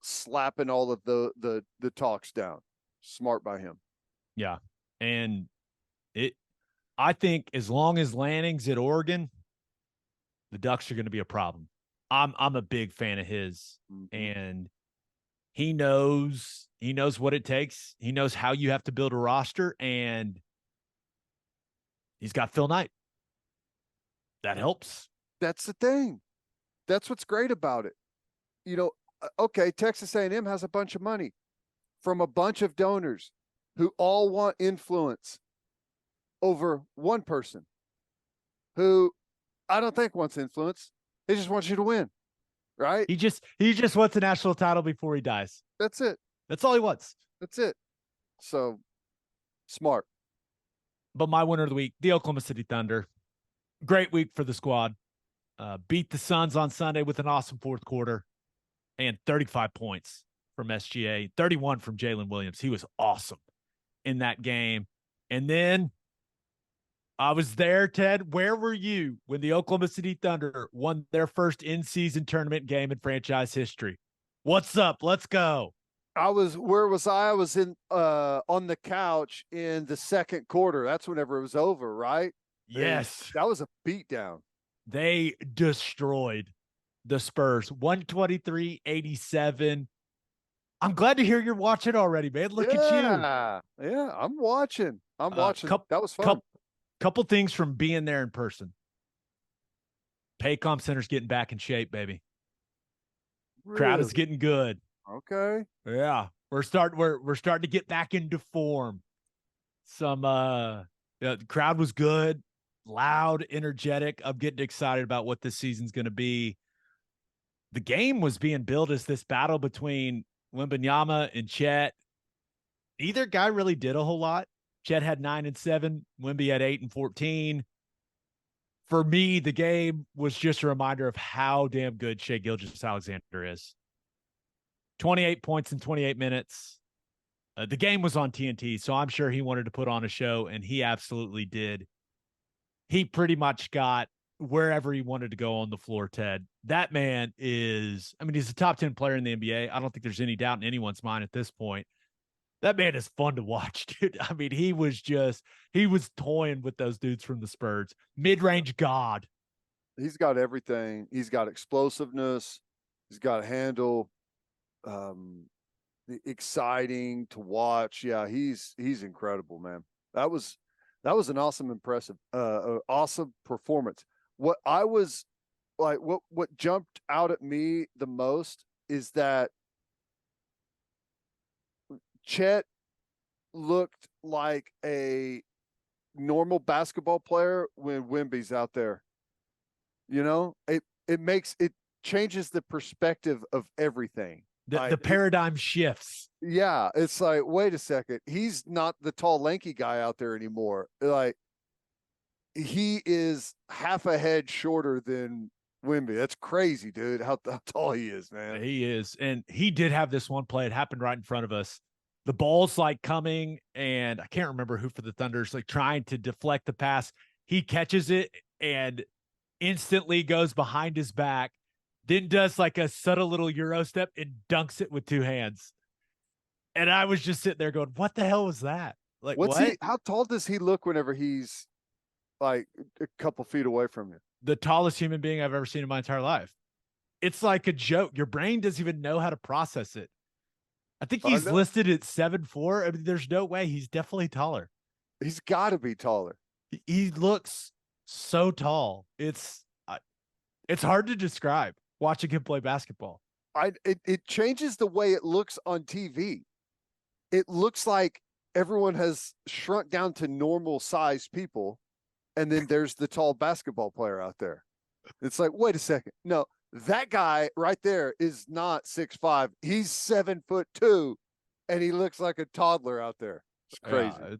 slapping all of the talks down. Smart by him. Yeah. And I think as long as Lanning's at Oregon, the Ducks are going to be a problem. I'm a big fan of his, and he knows what it takes. He knows how you have to build a roster, and he's got Phil Knight. That helps. That's the thing. That's what's great about it. Okay, Texas A&M has a bunch of money from a bunch of donors who all want influence over one person who I don't think wants influence. He just wants you to win, right? He just wants a national title before he dies. That's it. That's all he wants. That's it. So smart. But my winner of the week, the Oklahoma City Thunder. Great week for the squad. beat the Suns on Sunday with an awesome fourth quarter and 35 points from SGA, 31 from Jalen Williams. He was awesome in that game. And then I was there, Ted. Where were you when the Oklahoma City Thunder won their first in-season tournament game in franchise history? What's up? Let's go. Where was I? I was in on the couch in the second quarter. That's whenever it was over, right? Yes. And that was a beatdown. They destroyed the Spurs, 123-87. I'm glad to hear you're watching already, man. Look at you. Yeah, I'm watching. That was fun. Couple things from being there in person. Paycom Center's getting back in shape, baby. Really? Crowd is getting good. Okay. Yeah. We're starting to get back into form. The crowd was good, loud, energetic. I'm getting excited about what this season's going to be. The game was being billed as this battle between Wembanyama and Chet. Neither guy really did a whole lot. Chet had 9 and 7. Wemby had 8 and 14. For me, the game was just a reminder of how damn good Shai Gilgeous-Alexander is. 28 points in 28 minutes. The game was on TNT, so I'm sure he wanted to put on a show, and he absolutely did. He pretty much got wherever he wanted to go on the floor, Ted. That man is, he's a top 10 player in the NBA. I don't think there's any doubt in anyone's mind at this point. That man is fun to watch, dude. He was toying with those dudes from the Spurs. Mid-range god. He's got everything. He's got explosiveness. He's got a handle. Exciting to watch. Yeah, he's incredible, man. That was an awesome performance. What I was like, what jumped out at me the most is that Chet looked like a normal basketball player when Wemby's out there. It changes the perspective of everything. The paradigm shifts. Yeah, it's like, wait a second. He's not the tall, lanky guy out there anymore. Like, he is half a head shorter than Wemby. That's crazy, dude, how tall he is, man. He is. And he did have this one play. It happened right in front of us. The ball's like coming, and I can't remember who for the Thunder's like trying to deflect the pass. He catches it and instantly goes behind his back, then does like a subtle little Euro step and dunks it with two hands. And I was just sitting there going, what the hell was that? Like, how tall does he look whenever he's like a couple feet away from you? The tallest human being I've ever seen in my entire life. It's like a joke. Your brain doesn't even know how to process it. I think he's listed at 7'4". There's no way. He's definitely taller. He's got to be taller. He looks so tall. It's hard to describe watching him play basketball. It changes the way it looks on TV. It looks like everyone has shrunk down to normal sized people, and then there's the tall basketball player out there. It's like, wait a second. No, that guy right there is not 6'5". He's 7'2", and he looks like a toddler out there. It's crazy. Yeah,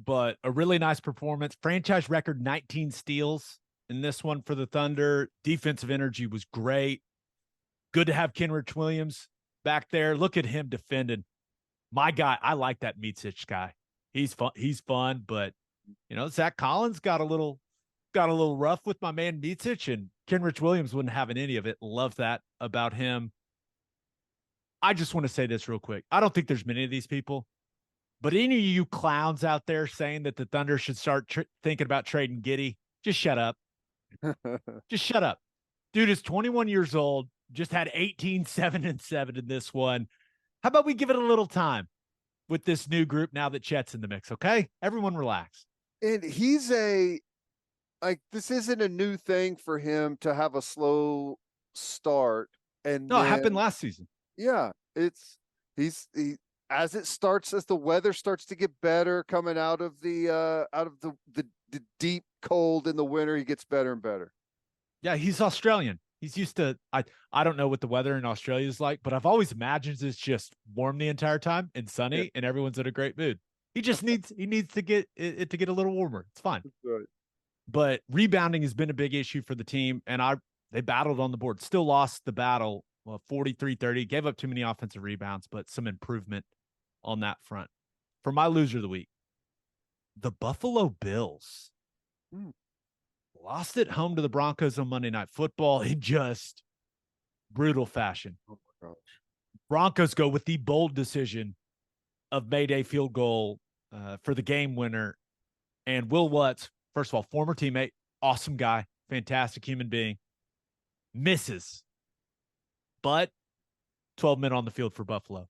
but a really nice performance. Franchise record 19 steals in this one for the Thunder. Defensive energy was great. Good to have Kenrich Williams back there. Look at him defending. My guy, I like that Micic guy. He's fun, but Zach Collins got a little rough with my man Micic, and Kenrich Williams wasn't having any of it. Love that about him. I just want to say this real quick. I don't think there's many of these people, but any of you clowns out there saying that the Thunder should start thinking about trading Giddey, just shut up. Just shut up. Dude is 21 years old, just had 18, 7 and 7 in this one. How about we give it a little time with this new group now that Chet's in the mix, okay? Everyone relax. And this isn't a new thing for him to have a slow start. And no, it happened last season. Yeah, as the weather starts to get better coming out of the deep cold in the winter, he gets better and better. Yeah, he's Australian. He's used to, I don't know what the weather in Australia is like, but I've always imagined it's just warm the entire time and sunny, and everyone's in a great mood. He just needs to get it to get a little warmer. It's fine. Right. But rebounding has been a big issue for the team, and they battled on the board. Still lost the battle, 43-30. Gave up too many offensive rebounds, but some improvement on that front. For my loser of the week, the Buffalo Bills lost at home to the Broncos on Monday Night Football in just brutal fashion. Oh my gosh. Broncos go with the bold decision of Mayday field goal for the game winner. And Will Lutz, first of all, former teammate, awesome guy, fantastic human being, misses. But 12 men on the field for Buffalo.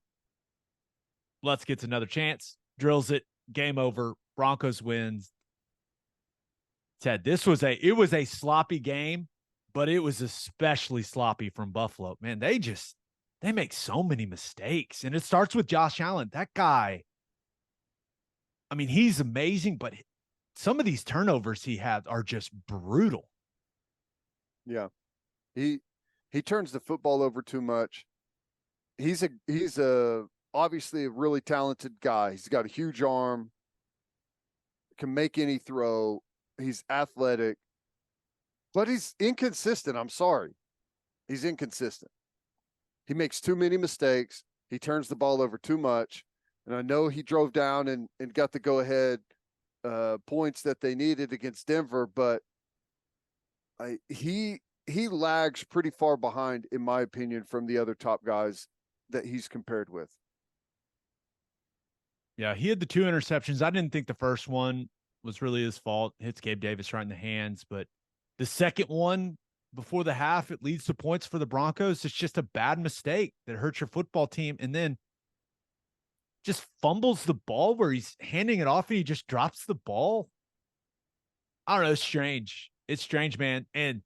Lutz gets another chance, drills it, game over. Broncos wins. Ted, it was a sloppy game, but it was especially sloppy from Buffalo. Man, they make so many mistakes. And it starts with Josh Allen. That guy, I mean, he's amazing, but some of these turnovers he had are just brutal. Yeah. He turns the football over too much. He's a obviously a really talented guy. He's got a huge arm, can make any throw. He's athletic, but he's inconsistent. I'm sorry. He's inconsistent. He makes too many mistakes. He turns the ball over too much. And I know he drove down and got the go-ahead points that they needed against Denver, but he lags pretty far behind, in my opinion, from the other top guys that he's compared with. Yeah, he had the 2 interceptions. I didn't think the first one was really his fault. Hits Gabe Davis right in the hands. But the second one, before the half, it leads to points for the Broncos. It's just a bad mistake that hurts your football team. And then just fumbles the ball where he's handing it off and he just drops the ball. I don't know. It's strange. It's strange, man. And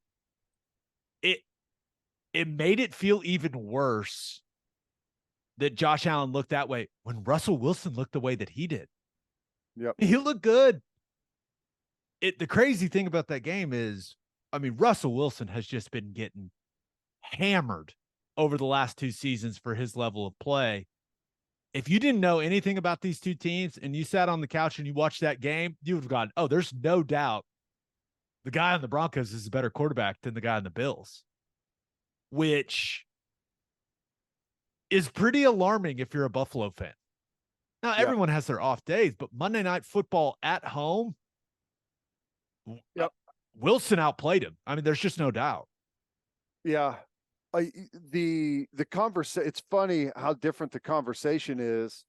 it made it feel even worse that Josh Allen looked that way when Russell Wilson looked the way that he did. Yep. He looked good. The crazy thing about that game is, I mean, Russell Wilson has just been getting hammered over the last 2 seasons for his level of play. If you didn't know anything about these two teams and you sat on the couch and you watched that game, you would have gone, oh, there's no doubt the guy on the Broncos is a better quarterback than the guy on the Bills, which is pretty alarming if you're a Buffalo fan. Now, everyone has their off days, but Monday Night Football at home, Wilson outplayed him. I mean, there's just no doubt. Yeah. The conversation, it's funny how different the conversation is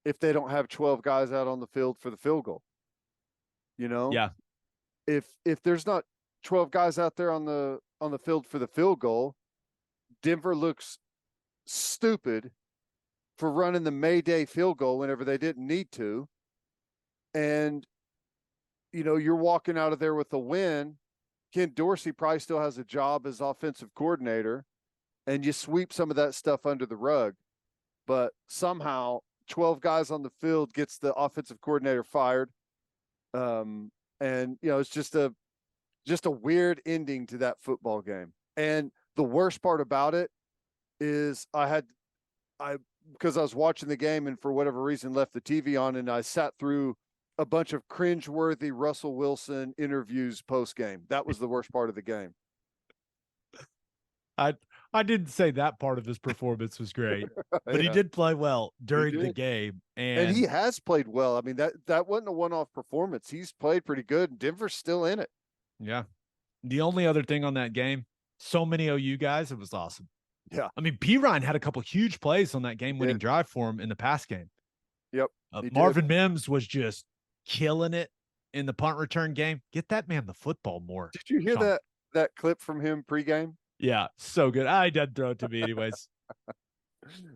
if they don't have 12 guys out on the field for the field goal. You know? Yeah. If there's not 12 guys out there on the field for the field goal, Denver looks stupid for running the Mayday field goal whenever they didn't need to. And, you know, you're walking out of there with a win. Ken Dorsey probably still has a job as offensive coordinator, and you sweep some of that stuff under the rug. But somehow 12 guys on the field gets the offensive coordinator fired. And, you know, it's just a weird ending to that football game. And the worst part about it is because I was watching the game and for whatever reason left the TV on, and I sat through a bunch of cringeworthy Russell Wilson interviews post game. That was the worst part of the game. I didn't say that part of his performance was great, but he did play well during the game. And he has played well. I mean, that wasn't a one-off performance. He's played pretty good, and Denver's still in it. Yeah. The only other thing on that game, so many OU guys, it was awesome. Yeah. I mean, Perine had a couple huge plays on that game-winning drive for him in the pass game. Yep. Marvin Mims was just killing it in the punt return game. Get that man the football more. Did you hear that clip from him pregame? Yeah, so good. I didn't throw it to me anyways.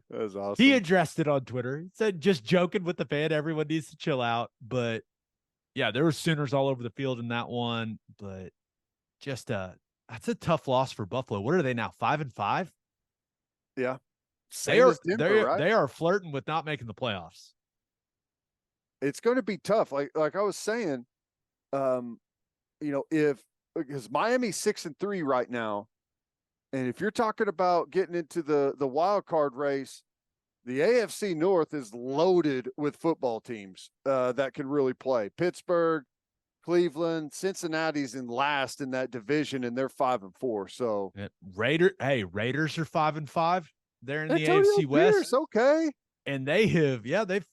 That was awesome. He addressed it on Twitter. He said, just joking with the fan, everyone needs to chill out. But yeah, there were Sooners all over the field in that one. But just that's a tough loss for Buffalo. What are they now? 5-5? Yeah. They are flirting with not making the playoffs. It's going to be tough. Like I was saying, you know, because Miami's 6-3 right now, and if you're talking about getting into the wild card race, the AFC North is loaded with football teams that can really play. Pittsburgh, Cleveland, Cincinnati's in last in that division, and they're 5-4. So Raiders are 5-5. They're in the Antonio AFC West. Pierce, okay. And they've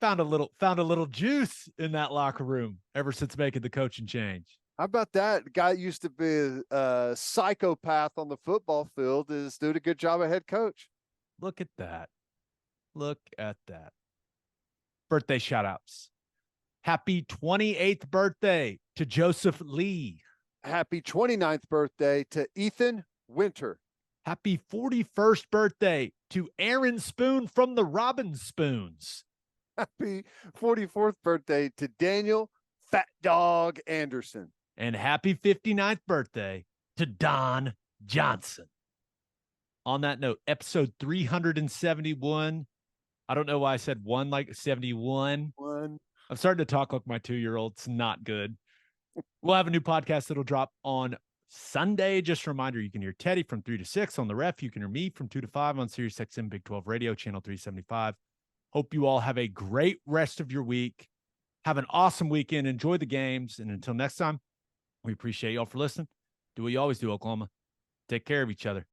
found a little juice in that locker room ever since making the coaching change. How about that? The guy used to be a psychopath on the football field is doing a good job of head coach. Look at that. Birthday shout outs. Happy 28th birthday to Joseph Lee. Happy 29th birthday to Ethan Winter. Happy 41st birthday to Aaron Spoon from the Robin Spoons. Happy 44th birthday to Daniel Fat Dog Anderson. And happy 59th birthday to Don Johnson. On that note, episode 371. I don't know why I said one like 71. I'm starting to talk like my 2-year-old. It's not good. We'll have a new podcast that'll drop on Sunday. Just a reminder, you can hear Teddy from 3 to 6 on the Ref. You can hear me from 2 to 5 on Sirius XM Big 12 Radio, channel 375. Hope you all have a great rest of your week. Have an awesome weekend. Enjoy the games. And until next time, we appreciate y'all for listening. Do what you always do, Oklahoma. Take care of each other.